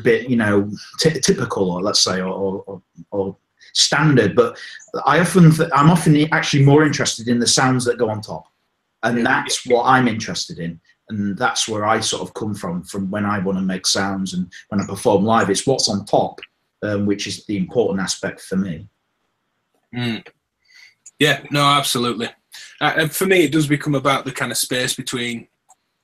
bit, you know, typical, or let's say, or standard. But I'm often actually more interested in the sounds that go on top, and that's what I'm interested in. And that's where I sort of come from when I want to make sounds and when I perform live. It's what's on top, which is the important aspect for me. Yeah, no, absolutely. For me, it does become about the kind of space between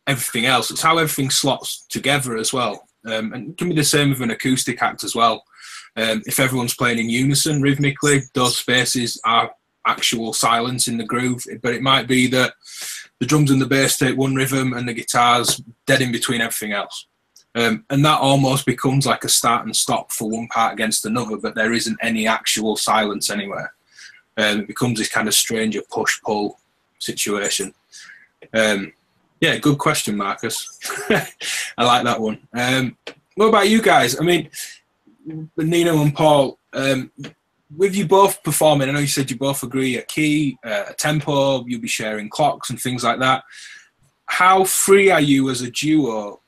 everything else. It's how everything slots together as well. And it can be the same with an acoustic act as well. If everyone's playing in unison rhythmically, those spaces are actual silence in the groove, but it might be that the drums and the bass take one rhythm and the guitar's dead in between everything else. And that almost becomes like a start and stop for one part against another, but there isn't any actual silence anywhere. It becomes this kind of stranger push-pull situation. Yeah, good question, Marcus. I like that one. What about you guys? I mean, Nino and Paul, with you both performing, I know you said you both agree a key, a tempo, you'll be sharing clocks and things like that. How free are you as a duo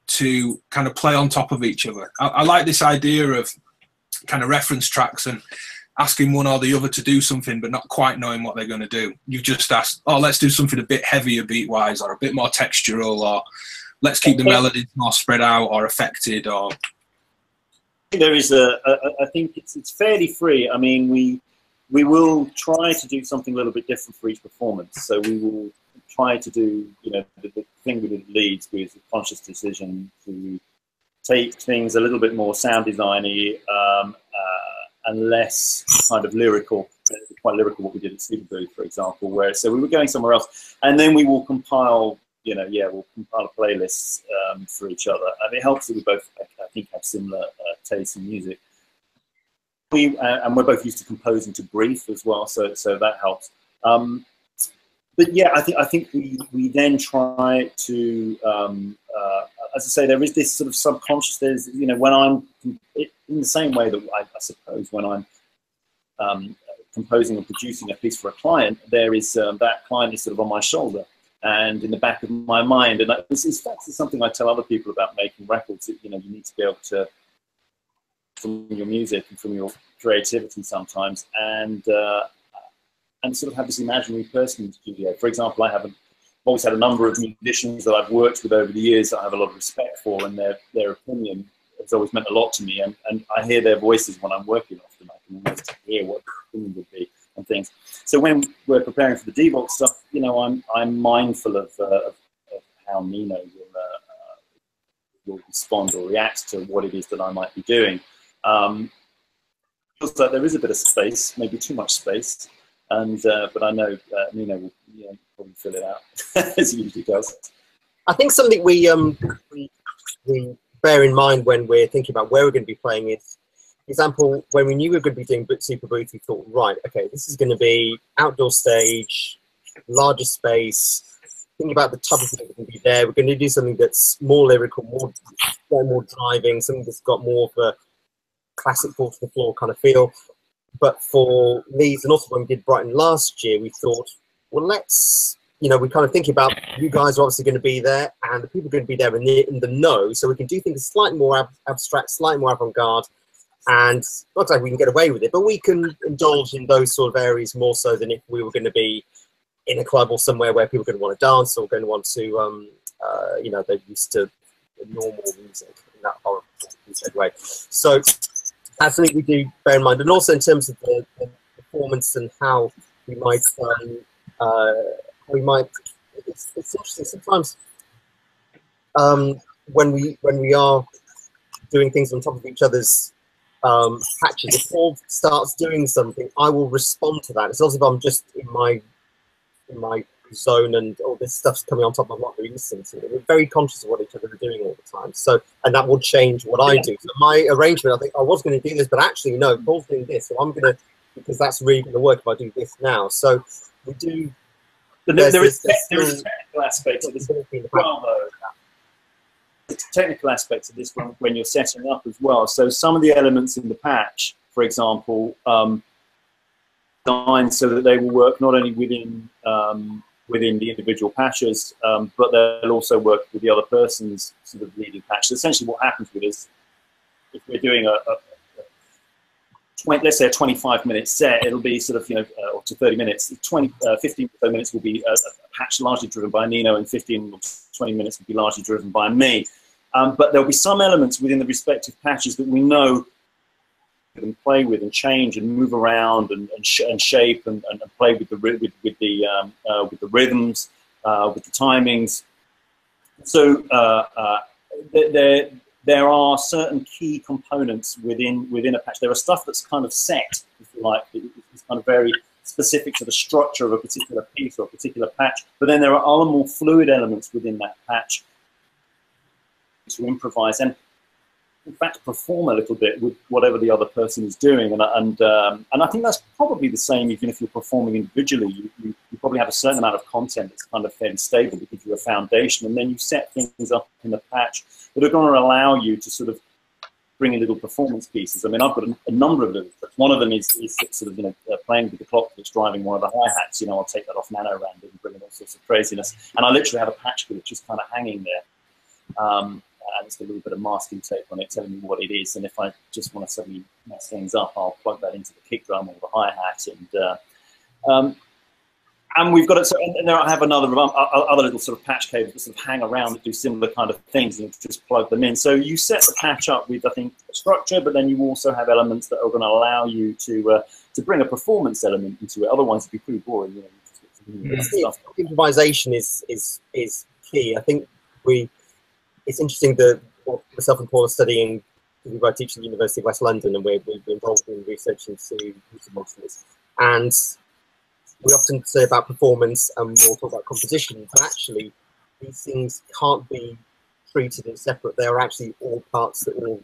to kind of play on top of each other? I like this idea of kind of reference tracks and asking one or the other to do something but not quite knowing what they're going to do. You've just asked, oh, let's do something a bit heavier beat-wise, or a bit more textural, or let's keep the melodies more spread out or affected, or... There is I think it's fairly free. I mean, we will try to do something a little bit different for each performance. So we will try to do, you know, the thing with the leads is a conscious decision to take things a little bit more sound designy and less kind of lyrical. Quite lyrical what we did at Super Booth, for example, where so we were going somewhere else, and then we will compile. We'll compile playlists for each other, and it helps that we both, I think, have similar tastes in music. And we're both used to composing to brief as well, so that helps. But yeah, I think we then try to, as I say, there is this sort of subconscious. There's, you know, when I'm in the same way that I suppose when I'm composing and producing a piece for a client, there is that client is sort of on my shoulder and in the back of my mind, and this is something I tell other people about making records. You know, you need to be able to, from your music and from your creativity sometimes, and sort of have this imaginary person in the studio. For example, I've always had a number of musicians that I've worked with over the years that I have a lot of respect for, and their opinion has always meant a lot to me. And I hear their voices when I'm working often. I can almost hear what their opinion would be and things. So when we're preparing for the DivKid stuff, you know, I'm mindful of how Nino will respond or react to what it is that I might be doing. feels like there is a bit of space, maybe too much space, and but I know Nino will probably fill it out as he usually does. I think something we bear in mind when we're thinking about where we're going to be playing is, for example, when we knew we were going to be doing Super Booth, we thought, right, okay, this is going to be outdoor stage, larger space. Think about the type of thing that can be there. We're going to do something that's more lyrical, more driving, something that's got more of a classic fall to the floor kind of feel. But for Leeds, and also when we did Brighton last year, we thought, well, let's, we kind of think about, you guys are obviously going to be there, and the people are going to be there in the know, so we can do things slightly more abstract, slightly more avant-garde, and not like we can get away with it, but we can indulge in those sort of areas more so than if we were going to be in a club or somewhere where people are going to want to dance or going to want to, they're used to normal music in that horrible way. So that's something we do bear in mind. And also in terms of the performance and how we might, it's interesting sometimes when we are doing things on top of each other's patches, if Paul starts doing something, I will respond to that. It's also if I'm just in my zone and all this stuff's coming on top of what we're listening to. We're very conscious of what each other are doing all the time. So, and that will change what I do. So my arrangement, I think I was going to do this, but actually no, Paul's doing this, so I'm going to, because that's really going to work if I do this now. So we do. But there is a technical aspect to this as well, though. The technical aspects of this when you're setting up as well. So some of the elements in the patch, for example, designed so that they will work not only within the individual patches, but they'll also work with the other person's sort of leading patch. So essentially, what happens with is, if we're doing let's say a 25-minute set, it'll be sort of or to 30 minutes. 15 minutes will be a patch largely driven by Nino, and 15 or 20 minutes will be largely driven by me. But there'll be some elements within the respective patches that we know and play with and change and move around and shape and play with the rhythms, with the timings. So there are certain key components within a patch. There are stuff that's kind of set, if you like, it's kind of very specific to the structure of a particular piece or a particular patch. But then there are other more fluid elements within that patch to improvise and, in fact, perform a little bit with whatever the other person is doing. And I think that's probably the same even if you're performing individually. You probably have a certain amount of content that's kind of fairly stable to give you a foundation, and then you set things up in the patch that are going to allow you to sort of bring in little performance pieces. I mean, I've got a number of them. One of them is sort of playing with the clock that's driving one of the hi-hats. I'll take that off NanoRand and bring in all sorts of craziness. And I literally have a patch with it just kind of hanging there. And it's got a little bit of masking tape on it telling me what it is. And if I just want to suddenly mess things up, I'll plug that into the kick drum or the hi-hat. And we've got it. So, and there I have other little sort of patch cables that sort of hang around that do similar kind of things, and just plug them in. So you set the patch up with, I think, a structure, but then you also have elements that are going to allow you to bring a performance element into it. Otherwise, it'd be pretty boring. Improvisation is key. I think it's interesting that myself and Paul are studying. We both teach at the University of West London, and we're involved in research into user modulars. And we often say about performance, and we'll talk about composition, but actually these things can't be treated as separate. They are actually all parts that all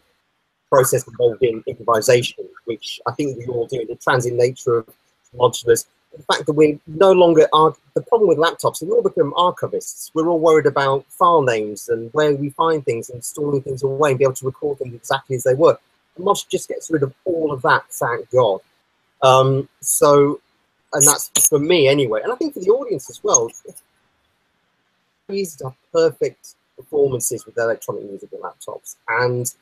process involved in improvisation, which I think we all do. The transient nature of modulars, the fact that we no longer are, the problem with laptops, we all become archivists. We're all worried about file names and where we find things and storing things away and be able to record things exactly as they were. The mod just gets rid of all of that, thank God. And that's for me anyway, and I think for the audience as well. It's easy to have perfect performances with electronic music and laptops, and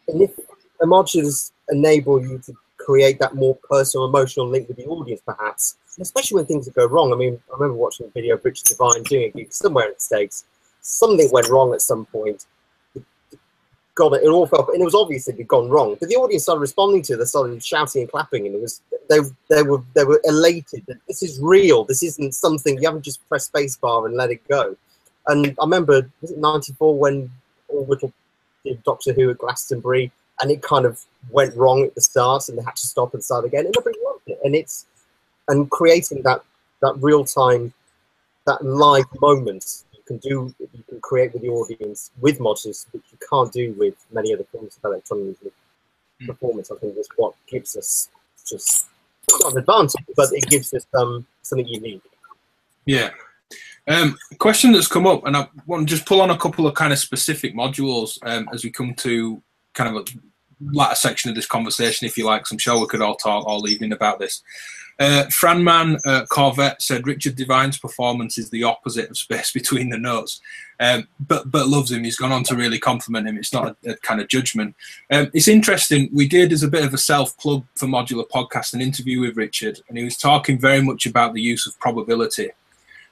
if the modulars enable you to create that more personal, emotional link with the audience, perhaps, especially when things go wrong. I mean, I remember watching a video of Richard Devine doing a gig somewhere in the States. Something went wrong at some point. It all felt, and it was obvious it had gone wrong. But the audience started responding to it. They started shouting and clapping, and it was they were elated that this is real. This isn't something you haven't just pressed spacebar and let it go. And I remember, was it '94 when Orbital did Doctor Who at Glastonbury? and it kind of went wrong at the start, and they had to stop and start again, and nobody loved it. And creating that real time, that live moment you can create with the audience with modulars, which you can't do with many other forms of electronic music performance. I think is what gives us just not an advantage, but it gives us something unique. Yeah. A question that's come up, and I want to just pull on a couple of kind of specific modules as we come to kind of a latter section of this conversation, if you like. I'm sure we could all talk all evening about this. Franman Corvette said Richard Devine's performance is the opposite of space between the notes, but loves him. He's gone on to really compliment him. It's not a kind of judgment. It's interesting. We did, as a bit of a self-plug for Modular Podcast, an interview with Richard, and he was talking very much about the use of probability,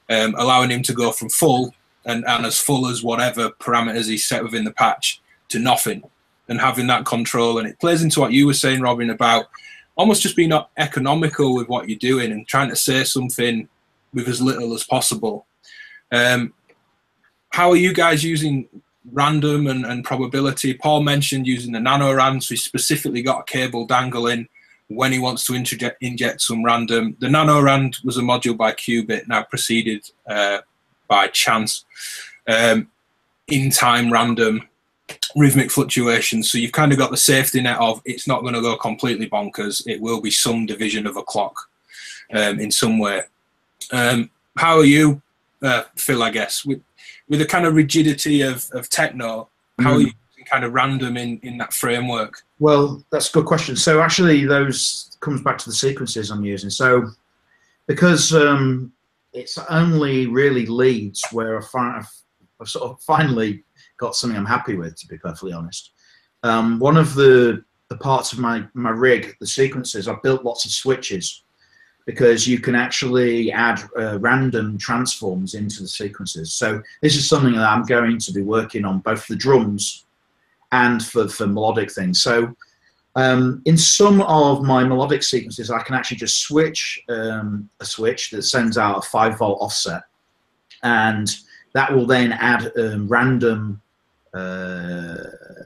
allowing him to go from full and as full as whatever parameters he set within the patch to nothing, and having that control. And it plays into what you were saying, Robin, about almost just being not economical with what you're doing and trying to say something with as little as possible. How are you guys using random and probability? Paul mentioned using the nanorand, so he's specifically got a cable dangling when he wants to inject some random. The nanorand was a module by Qubit, now preceded by Chance. In-time random rhythmic fluctuations, so you've kind of got the safety net of it's not going to go completely bonkers. It will be some division of a clock in some way. How are you, Phil, I guess, with the kind of rigidity of techno, how are you using kind of random in that framework? Well, that's a good question. So actually those comes back to the sequences I'm using. So because it's only really leads where I've sort of finally got something I'm happy with, to be perfectly honest. One of the parts of my rig, the sequences, I've built lots of switches because you can actually add random transforms into the sequences. So this is something that I'm going to be working on, both for the drums and for melodic things. So in some of my melodic sequences, I can actually just switch a switch that sends out a 5-volt offset, and that will then add random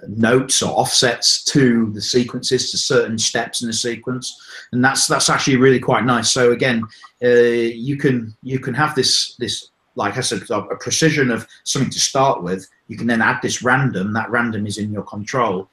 notes or offsets to the sequences, to certain steps in the sequence, and that's actually really quite nice. So again, you can have this, like I said, a precision of something to start with. You can then add this random. That random is in your control,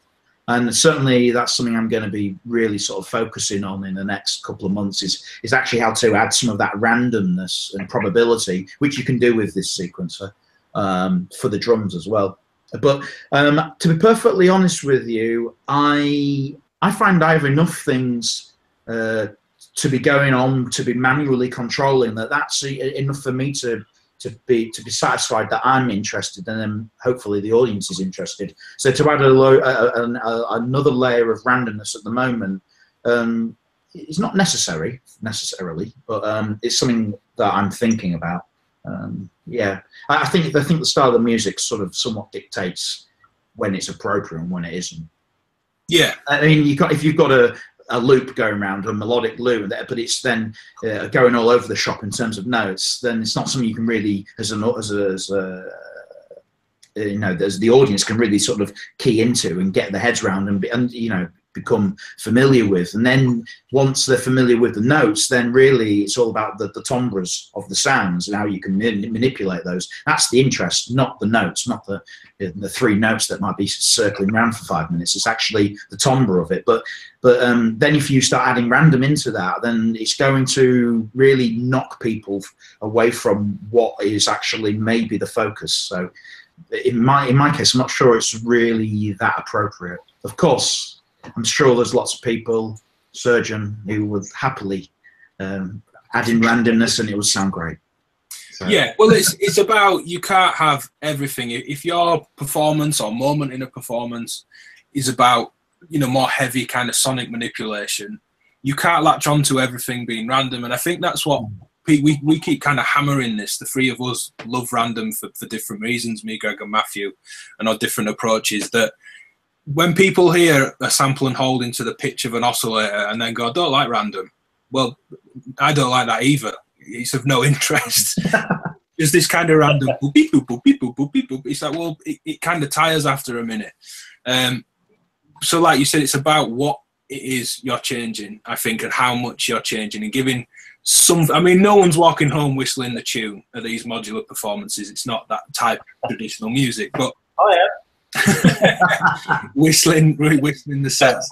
and certainly that's something I'm going to be really sort of focusing on in the next couple of months. Is actually how to add some of that randomness and probability, which you can do with this sequencer for the drums as well. But to be perfectly honest with you, I find I have enough things to be going on, to be manually controlling, that's enough for me to be satisfied that I'm interested, and then hopefully the audience is interested. So to add another layer of randomness at the moment is not necessarily, but it's something that I'm thinking about. Yeah, I think the style of the music sort of somewhat dictates when it's appropriate and when it isn't. Yeah, I mean, if you've got a loop going around, a melodic loop, but it's then going all over the shop in terms of notes, then it's not something you can really, as the audience can really sort of key into and get their heads around and you know, become familiar with. And then once they're familiar with the notes, then really it's all about the timbres of the sounds and how you can manipulate those. That's the interest, not the notes, not the 3 notes that might be circling around for 5 minutes. It's actually the timbre of it. But then if you start adding random into that, then it's going to really knock people away from what is actually maybe the focus. So in my case, I'm not sure it's really that appropriate. Of course, I'm sure there's lots of people, surgeon, who would happily add in randomness and it would sound great. So. Yeah, well, it's about, you can't have everything. If your performance or moment in a performance is about, you know, more heavy kind of sonic manipulation, you can't latch on to everything being random. And I think that's what we keep kind of hammering this. The 3 of us love random for different reasons, me, Greg and Matthew, and our different approaches. That when people hear a sample and hold into the pitch of an oscillator and then go, I don't like random. Well, I don't like that either. It's of no interest. There's this kind of random boop, beep, boop, boop, beep, boop, boop, beep, boop. It's like, well, it kind of tires after a minute. so like you said, it's about what it is you're changing, I think, and how much you're changing, and giving some. I mean, no one's walking home whistling the tune at these modular performances. It's not that type of traditional music, but whistling the sets.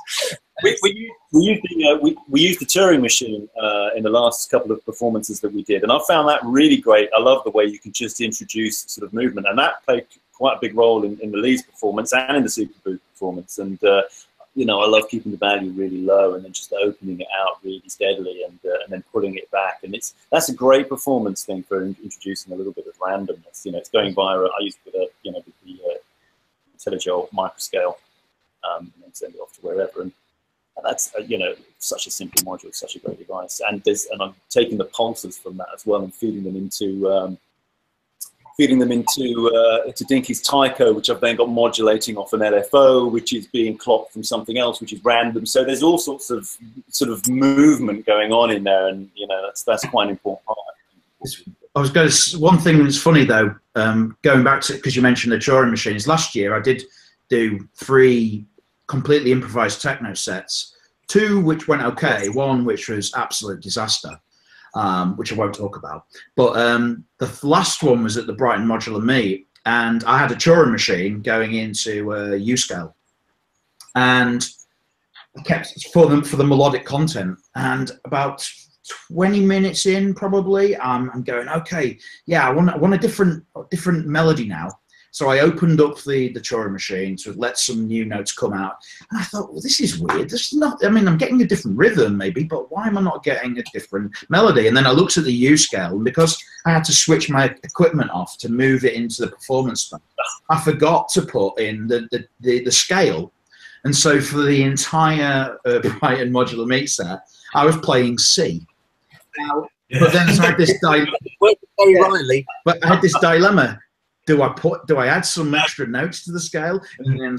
We used the Turing machine in the last couple of performances that we did, and I found that really great. I love the way you can just introduce sort of movement, and that played quite a big role in the Leeds performance and in the Super Booth performance. And you know, I love keeping the value really low and then just opening it out really steadily and then pulling it back. And that's a great performance thing for introducing a little bit of randomness. You know, it's going via. I use it with with the IntelliJolt microscale, and then send it off to wherever. And that's such a simple module, such a great device. And I'm taking the pulses from that as well and feeding them into Dinky's Tycho, which I've then got modulating off an LFO, which is being clocked from something else, which is random. So there's all sorts of sort of movement going on in there, and that's quite an important part. I was going to. One thing that's funny though, going back to, because you mentioned the Turing machines. Last year I did do 3 completely improvised techno sets, 2 which went okay, 1 which was absolute disaster. Which I won't talk about. But the last one was at the Brighton Modular Meet, and I had a Turing machine going into U-scale, and I kept for the melodic content. And about 20 minutes in, probably, I'm going, okay, yeah, I want a different melody now. So I opened up the Turing machine to let some new notes come out. And I thought, well, this is weird. This is not, I mean, I'm getting a different rhythm maybe, but why am I not getting a different melody? And then I looked at the U scale, and because I had to switch my equipment off to move it into the performance mode, I forgot to put in the scale. And so for the entire Brighton Modular Meet set, I was playing C. Now, but then I had this dilemma. Do I add some extra notes to the scale? And then,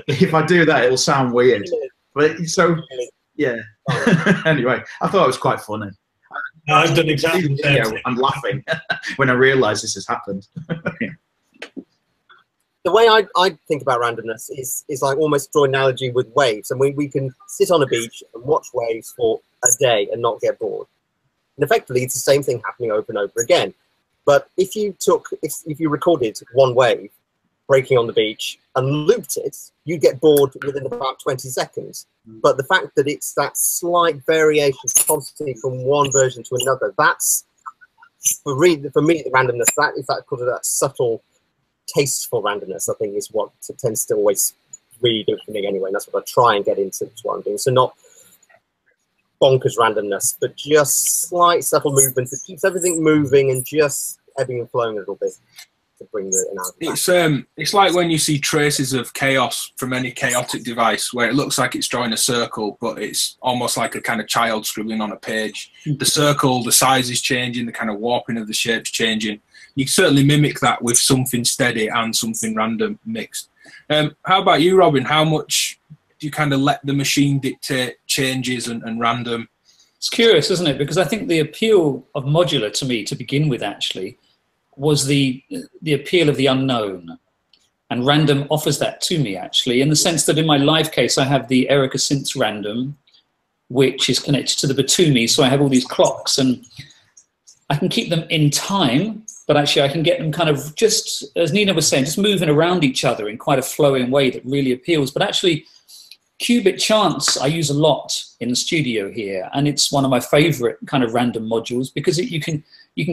if I do that, it'll sound weird. But so, yeah. Anyway, I thought it was quite funny. I've done exactly the same. Yeah, I'm laughing when I realise this has happened. The way I think about randomness is like almost draw an analogy with waves. And we can sit on a beach and watch waves for a day and not get bored. And effectively, it's the same thing happening over and over again. But if you recorded one wave breaking on the beach and looped it, you'd get bored within about 20 seconds. But the fact that it's that slight variation constantly from one version to another, that's for me the randomness. That is that subtle, tasteful randomness, I think, is what tends to always really do for me anyway. And that's what I try and get into. That's what I'm doing. So not bonkers randomness, but just slight subtle movements that keeps everything moving and just ebbing and flowing a little bit to bring the analogy. It's like when you see traces of chaos from any chaotic device, where it looks like it's drawing a circle, but it's almost like a kind of child scribbling on a page. The circle, the size is changing, the kind of warping of the shape's changing. You can certainly mimic that with something steady and something random mixed. How about you, Robin? How much do you kind of let the machine dictate changes and random? It's curious, isn't it? Because I think the appeal of modular to me, to begin with, actually, was the appeal of the unknown. And random offers that to me, actually, in the sense that in my live case, I have the Erica synths random, which is connected to the Batumi. So I have all these clocks, and I can keep them in time, but actually I can get them kind of just, as Nina was saying, just moving around each other in quite a flowing way that really appeals. But actually, qubit chance I use a lot in the studio here, and it's one of my favorite kind of random modules because you can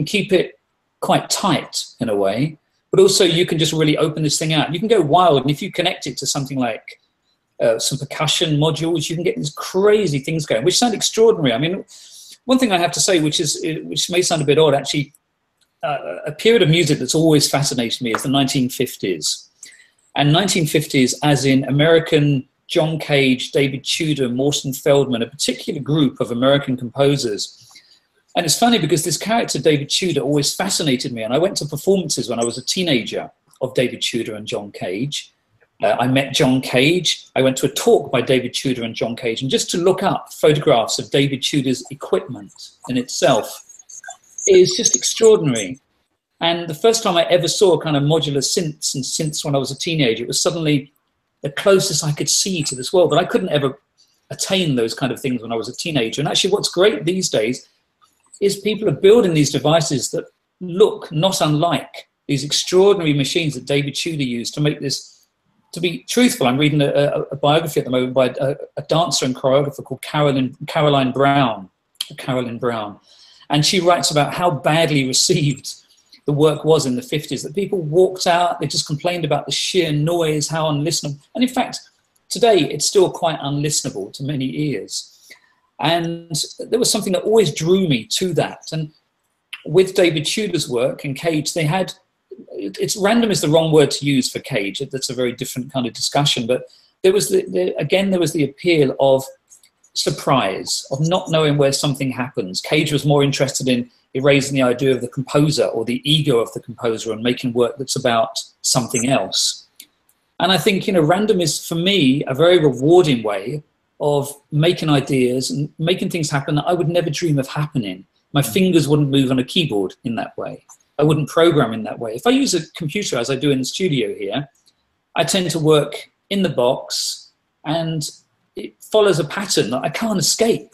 keep it quite tight in a way, but also you can just really open this thing out. You can go wild, and if you connect it to something like some percussion modules, you can get these crazy things going, which sound extraordinary. I mean, one thing I have to say, which may sound a bit odd, actually, a period of music that's always fascinated me is the 1950s. And 1950s as in American John Cage, David Tudor, Morton Feldman, a particular group of American composers. And it's funny because this character, David Tudor, always fascinated me. And I went to performances when I was a teenager of David Tudor and John Cage. I met John Cage. I went to a talk by David Tudor and John Cage. And just to look up photographs of David Tudor's equipment in itself is just extraordinary. And the first time I ever saw kind of modular synths and synths when I was a teenager, it was suddenly the closest I could see to this world. But I couldn't ever attain those kind of things when I was a teenager. And actually what's great these days is people are building these devices that look not unlike these extraordinary machines that David Tudor used to make this. To be truthful, I'm reading a biography at the moment by a dancer and choreographer called Caroline Brown. And she writes about how badly received the work was in the 50s, that people walked out, they just complained about the sheer noise, how unlistenable. And in fact, today it's still quite unlistenable to many ears. And there was something that always drew me to that. And with David Tudor's work and Cage, they had, it's random is the wrong word to use for Cage. That's a very different kind of discussion. But there was again, there was the appeal of surprise, of not knowing where something happens. Cage was more interested in erasing the idea of the composer or the ego of the composer and making work that's about something else. And I think, random is, for me, a very rewarding way of making ideas and making things happen that I would never dream of happening. My fingers wouldn't move on a keyboard in that way. I wouldn't program in that way. If I use a computer, as I do in the studio here, I tend to work in the box and it follows a pattern that I can't escape.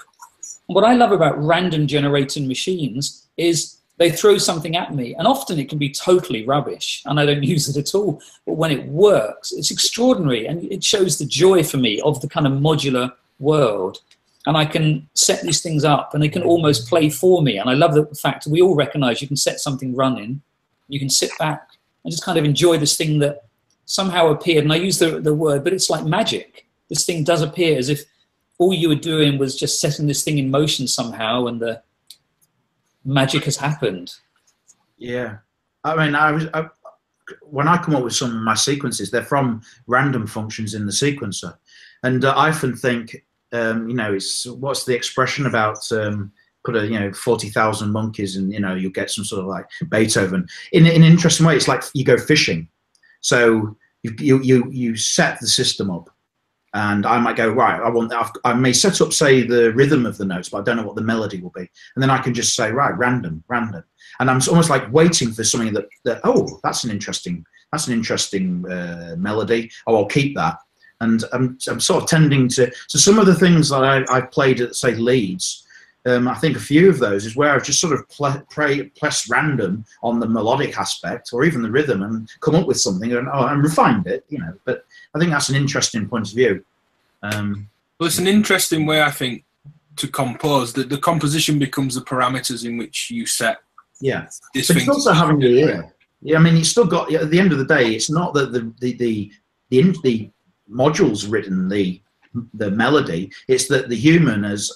And what I love about random generating machines is they throw something at me, and often it can be totally rubbish and I don't use it at all. But when it works, it's extraordinary, and it shows the joy for me of the kind of modular world. And I can set these things up and they can almost play for me. And I love the fact that we all recognize you can set something running, you can sit back and just kind of enjoy this thing that somehow appeared. And I use the word, but it's like magic. This thing does appear as if all you were doing was just setting this thing in motion somehow, and the magic has happened. Yeah. I mean, when I come up with some of my sequences, they're from random functions in the sequencer. And I often think, it's what's the expression about put 40,000 monkeys and you'll get some sort of like Beethoven in an interesting way. It's like you go fishing, so you set the system up, and I might go, right, I may set up, say, the rhythm of the notes, but I don't know what the melody will be, and then I can just say, right, random, and I'm almost like waiting for something that oh, that's an interesting melody. Oh, I'll keep that. And I'm sort of tending to, so some of the things that I've played at, say, Leeds, I think a few of those is where I've just sort of pressed random on the melodic aspect or even the rhythm and come up with something and refined it, but I think that's an interesting point of view. Well, it's an interesting way, I think, to compose, that the composition becomes the parameters in which you set. Yeah, this but thing. it's also having the ear. Yeah, I mean, you still got, at the end of the day, it's not that the module's written the melody, it's that the human has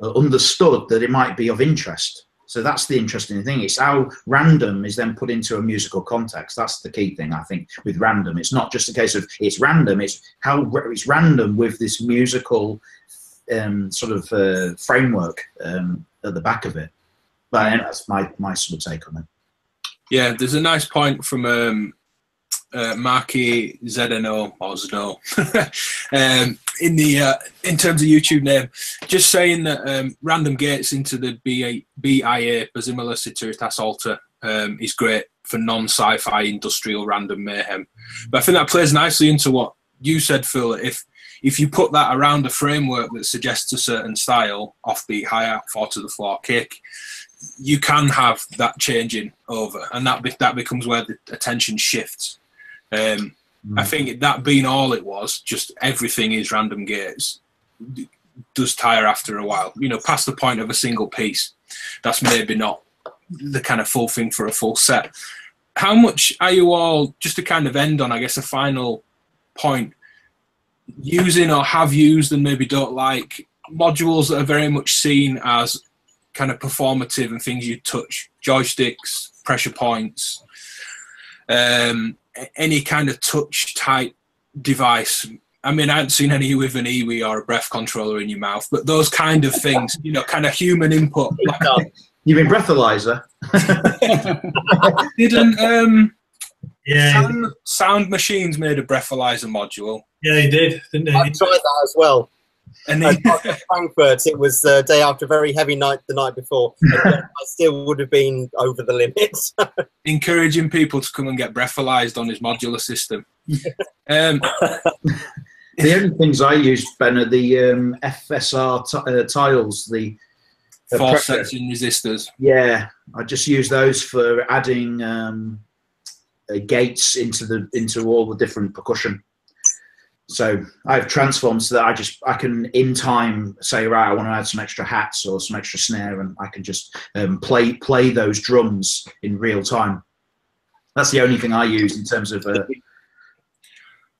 understood that it might be of interest. So that's the interesting thing. It's how random is then put into a musical context. That's the key thing, I think, with random. It's not just a case of it's random, it's how it's random with this musical sort of framework at the back of it. But that's my sort of take on it. Yeah, there's a nice point from Marky ZNO or Zno in terms of YouTube name, just saying that random gates into the BIA Bazimala Securitas Alter is great for non-sci-fi industrial random mayhem. But I think that plays nicely into what you said, Phil. If you put that around a framework that suggests a certain style, offbeat hi-hat, 4 to the floor kick, you can have that changing over, and that becomes where the attention shifts. I think that being all it was, just everything is random gates, does tire after a while. Past the point of a single piece, that's maybe not the kind of full thing for a full set. How much are you all, just to kind of end on, I guess, a final point, using or have used and maybe don't like modules that are very much seen as kind of performative and things you touch, joysticks, pressure points, any kind of touch type device? I mean, I haven't seen any with an iwi or a breath controller in your mouth, but those kind of things, kind of human input. You mean breathalyzer? Didn't Sound Machines made a breathalyzer module? Yeah, he did, didn't he? I tried that as well. And Frankfurt, it was the day after a very heavy night the night before. I still would have been over the limits. Encouraging people to come and get breathalyzed on his modular system. The only things I used, Ben, are the FSR tiles, the force sensing resistors. Yeah, I just use those for adding gates into all the different percussion. So I have transforms so that I can in time say, right, I want to add some extra hats or some extra snare, and I can just play those drums in real time. That's the only thing I use in terms of.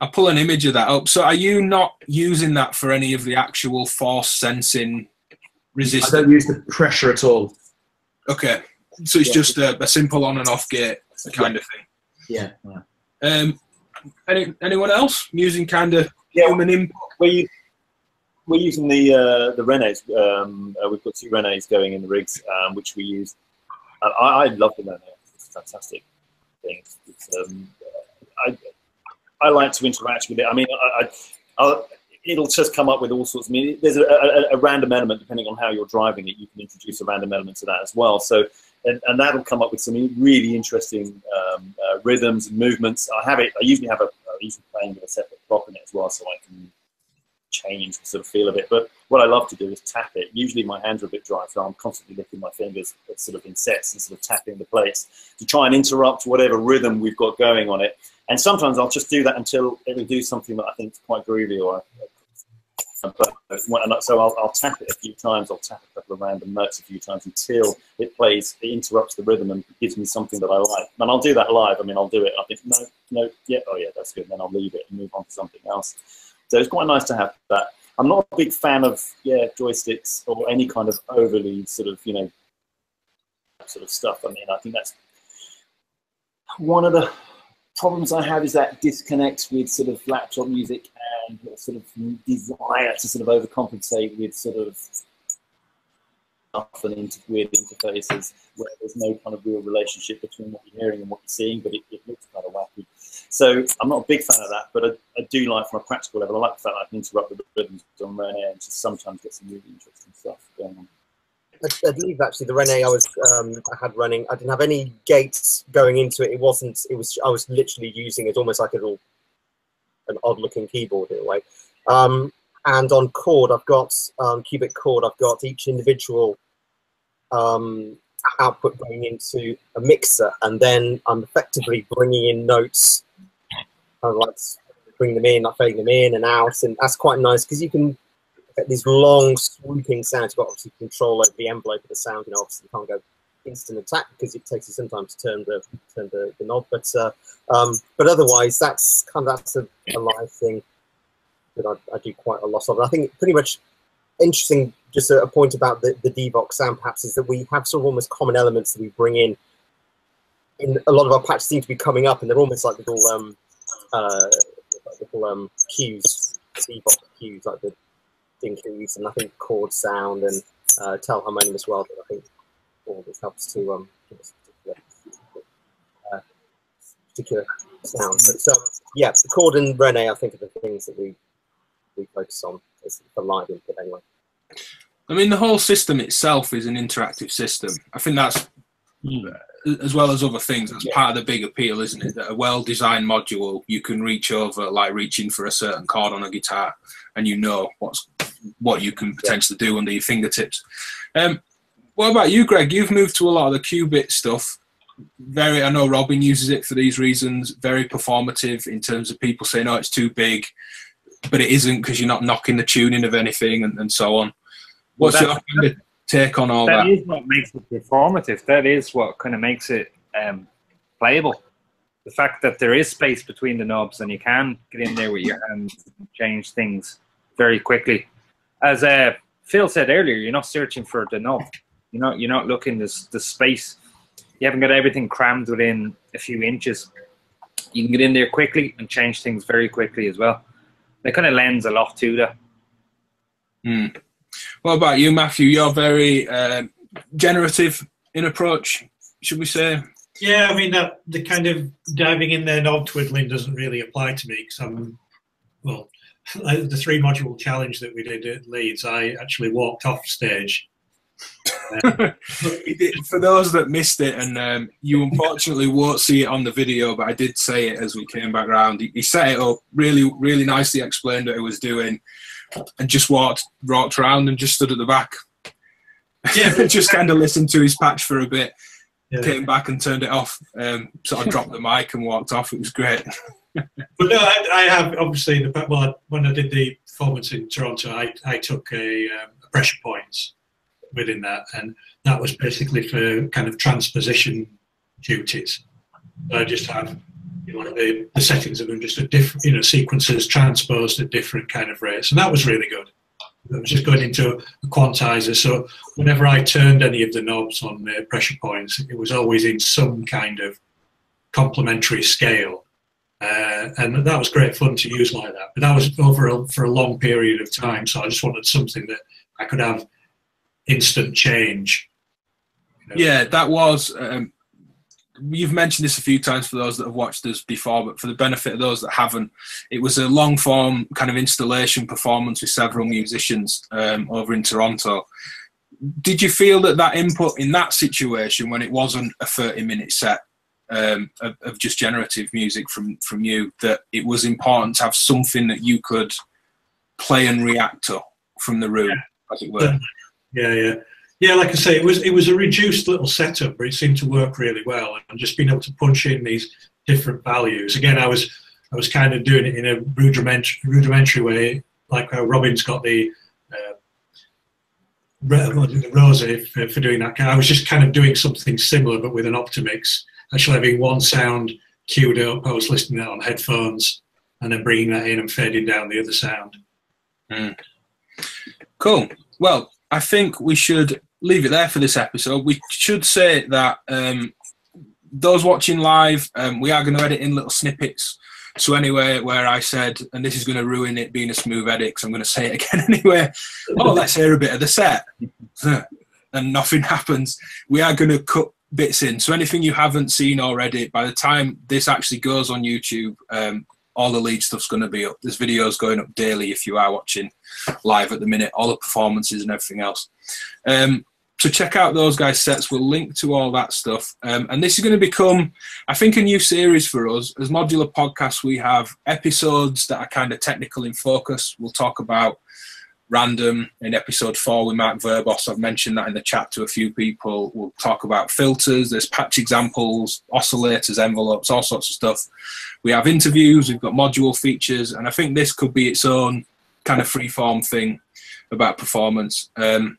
I'll pull an image of that up. So are you not using that for any of the actual force sensing resistance? I don't use the pressure at all. Okay. So it's just a simple on and off gate kind of thing. Yeah. Anyone else using kind of human input? We're using the Renes. We've got 2 Renes going in the rigs, which we use. And I love the Renes. It's a fantastic thing. I like to interact with it. I mean, it'll just come up with all sorts. I mean, there's a random element depending on how you're driving it. You can introduce a random element to that as well. So, and that'll come up with some really interesting rhythms and movements. I usually playing with a separate prop in it as well, so I can change the sort of feel of it. But what I love to do is tap it. Usually my hands are a bit dry, so I'm constantly lifting my fingers sort of in sets and sort of tapping the plates to try and interrupt whatever rhythm we've got going on it. And sometimes I'll just do that until it'll do something that I think is quite groovy, so I'll tap it a few times. I'll tap a couple of random notes a few times until it interrupts the rhythm and gives me something that I like. And I'll do that live. I mean, I'll do it. I think, no, yeah, oh yeah, that's good. Then I'll leave it and move on to something else. So it's quite nice to have that. I'm not a big fan of joysticks or any kind of overly sort of sort of stuff. I mean, I think that's one of the problems I have, is that disconnect with sort of laptop music and sort of desire to sort of overcompensate with sort of stuff and weird interfaces where there's no kind of real relationship between what you're hearing and what you're seeing, but it looks kind of wacky. So I'm not a big fan of that, but I do like, from a practical level, I like the fact that I can interrupt the rhythms on Rene and just sometimes get some really interesting stuff going on. I believe actually the Rene I had running, I didn't have any gates going into it. I was literally using it almost like an odd looking keyboard in a way. And on chord, I've got cubic chord, I've got each individual output going into a mixer, and then I'm effectively bringing in notes, kind of like bring them in, like fading them in and out, and that's quite nice because you can get these long swooping sounds. You've got obviously control over the envelope of the sound. You know, obviously you can't go instant attack because it takes you sometimes to turn the knob, but otherwise that's a live thing that I do quite a lot of. And I think pretty much interesting, just a point about the DivKid sound perhaps, is that we have sort of almost common elements that we bring in a lot of our patches seem to be coming up, and they're almost like little cues, DivKid cues, like the ding cues, and I think chord sound and tel harmonium as well, that I think all this helps to give us particular sound. But yeah, the chord and Rene, I think, are the things that we focus on for live input anyway. I mean, the whole system itself is an interactive system. I think that's, as well as other things, that's part of the big appeal, isn't it? That a well-designed module, you can reach over, like reaching for a certain chord on a guitar, and you know what you can potentially do under your fingertips. What about you, Greg? You've moved to a lot of the qubit stuff. I know Robin uses it for these reasons. Very performative in terms of people saying, "Oh, it's too big," but it isn't because you're not knocking the tuning of anything, and so on. What's your kind of take on all that? That is what makes it performative. That is what kind of makes it playable. The fact that there is space between the knobs and you can get in there with your hands and change things very quickly. As Phil said earlier, you're not searching for the knob. You're not looking the space. You haven't got everything crammed within a few inches. You can get in there quickly and change things very quickly as well. It kind of lends a lot to that. What about you, Matthew? You're very generative in approach, should we say? Yeah, I mean, the kind of diving in there, knob twiddling doesn't really apply to me because I'm, well, the 3-module challenge that we did at Leeds, I actually walked off stage. For those that missed it, and you unfortunately won't see it on the video, but I did say it as we came back round. He set it up really, really nicely, explained what he was doing, and just walked around and just stood at the back. Yeah, just kind of listened to his patch for a bit, came back and turned it off. Sort of dropped the mic and walked off. It was great. But no, I have obviously when I did the performance in Toronto, I took a pressure points within that, and that was basically for kind of transposition duties. I just had the settings of them just at different sequences transposed at different kind of rates, and that was really good. I was just going into a quantizer, so whenever I turned any of the knobs on the pressure points, it was always in some kind of complementary scale. And that was great fun to use like that. But that was for a long period of time, so I just wanted something that I could have instant change. Yeah, that was. You've mentioned this a few times for those that have watched us before, but for the benefit of those that haven't, it was a long-form kind of installation performance with several musicians over in Toronto. Did you feel that input in that situation, when it wasn't a 30-minute set, of just generative music from you, that it was important to have something that you could play and react to from the room, as it were? Yeah. Like I say, it was a reduced little setup, but it seemed to work really well. And just being able to punch in these different values. Again, I was kind of doing it in a rudimentary way, like how Robin's got the Rosa for doing that. I was just kind of doing something similar, but with an Optimix. Actually having one sound queued up, I was listening to that on headphones, and then bringing that in and fading down the other sound. Cool. Well, I think we should leave it there for this episode. We should say that those watching live, we are going to edit in little snippets. So anyway, where I said, and this is going to ruin it being a smooth edit, because I'm going to say it again anyway, let's hear a bit of the set. And nothing happens. We are going to cut bits in, so anything you haven't seen already, by the time this actually goes on YouTube, all the lead stuff's going to be up. There's videos going up daily if you are watching live at the minute, all the performances and everything else. So check out those guys' sets. We'll link to all that stuff, and this is going to become, I think, a new series for us. As Modular Podcast, we have episodes that are kind of technical in focus. We'll talk about random in episode 4 with Mark Verbos. I've mentioned that in the chat to a few people. We'll talk about filters, there's patch examples, oscillators, envelopes, all sorts of stuff. We have interviews, we've got module features, and I think this could be its own kind of freeform thing about performance that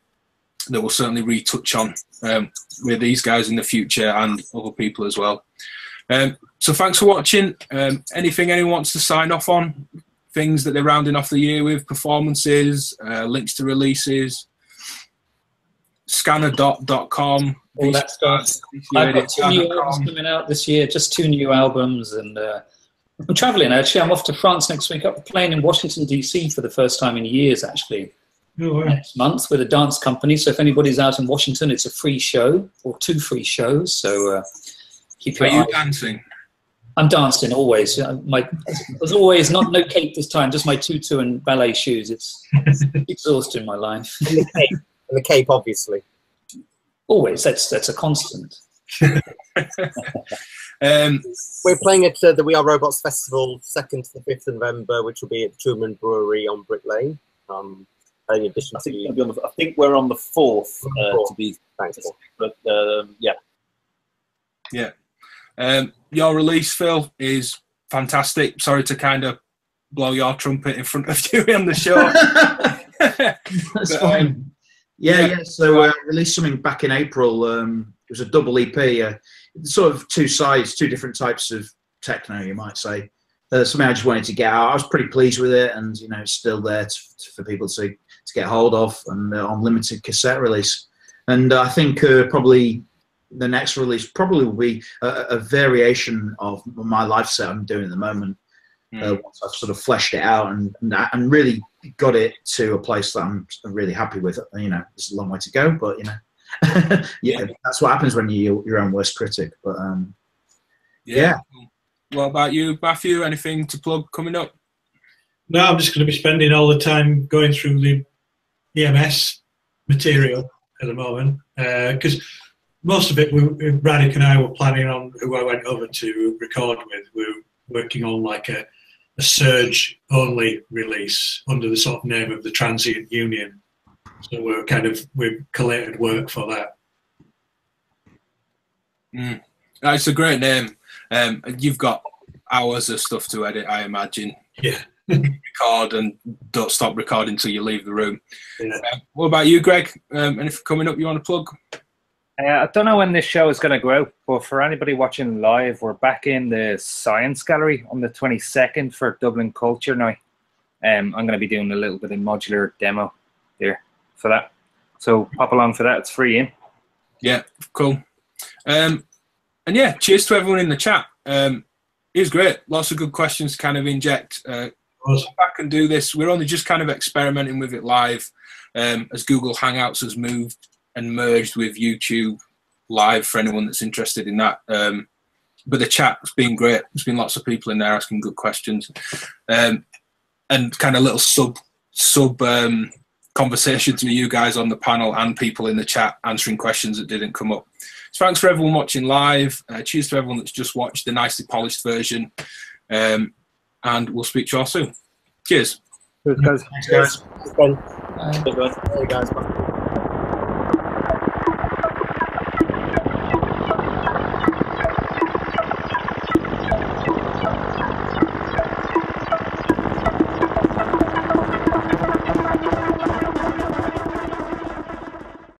we'll certainly retouch on with these guys in the future and other people as well. So thanks for watching. Anything anyone wants to sign off on? Things that they're rounding off the year with, performances, links to releases, scanner.com. All that stuff. I've got 2 new albums coming out this year, just 2 new albums. And I'm traveling, actually. I'm off to France next week. I'm playing in Washington, D.C. for the first time in years, actually. Next month with a dance company. So if anybody's out in Washington, it's a free show, or 2 free shows. So keep your eye. Are you dancing? I'm dancing always. There's always no cape this time, just my tutu and ballet shoes. It's exhausting my life. And the cape, obviously. Always. That's a constant. We're playing at the We Are Robots Festival 2nd to the 5th of November, which will be at the Truman Brewery on Brick Lane. In addition I think we're on the 4th to be. Thanks, but yeah. Your release, Phil, is fantastic. Sorry to kind of blow your trumpet in front of you on the show. That's fine. Yeah. So released something back in April. It was a double EP, sort of 2 sides, 2 different types of techno, you might say. Something I just wanted to get out. I was pretty pleased with it, and it's still there for people to get hold of, and on limited cassette release. And I think probably the next release probably will be a variation of my live set I'm doing at the moment. Once I've sort of fleshed it out and really got it to a place that I'm really happy with. There's a long way to go, but that's what happens when you're your own worst critic. But yeah. What about you, Matthew? Anything to plug coming up? No, I'm just going to be spending all the time going through the EMS material at the moment, because most of it, Radic and I were planning on, who I went over to record with, we were working on like a surge-only release under the sort of name of the Transient Union. So we've collated work for that. It's a great name. You've got hours of stuff to edit, I imagine. Yeah. Record and don't stop recording until you leave the room. Yeah. What about you, Greg? Anything coming up you want to plug? I don't know when this show is going to go out, but for anybody watching live, we're back in the Science Gallery on the 22nd for Dublin Culture Night. I'm going to be doing a little bit of modular demo there for that. So pop along for that. It's free in. Yeah, cool. And yeah, cheers to everyone in the chat. It was great. Lots of good questions to kind of inject. Come back and do this. We're only just kind of experimenting with it live as Google Hangouts has moved and merged with YouTube Live for anyone that's interested in that. But the chat's been great. There's been lots of people in there asking good questions, and kind of little sub conversations with you guys on the panel and people in the chat answering questions that didn't come up. So thanks for everyone watching live. Cheers to everyone that's just watched the nicely polished version, and we'll speak to you all soon. Cheers. Cheers, guys. Thanks, guys. Hey, guys. Bye.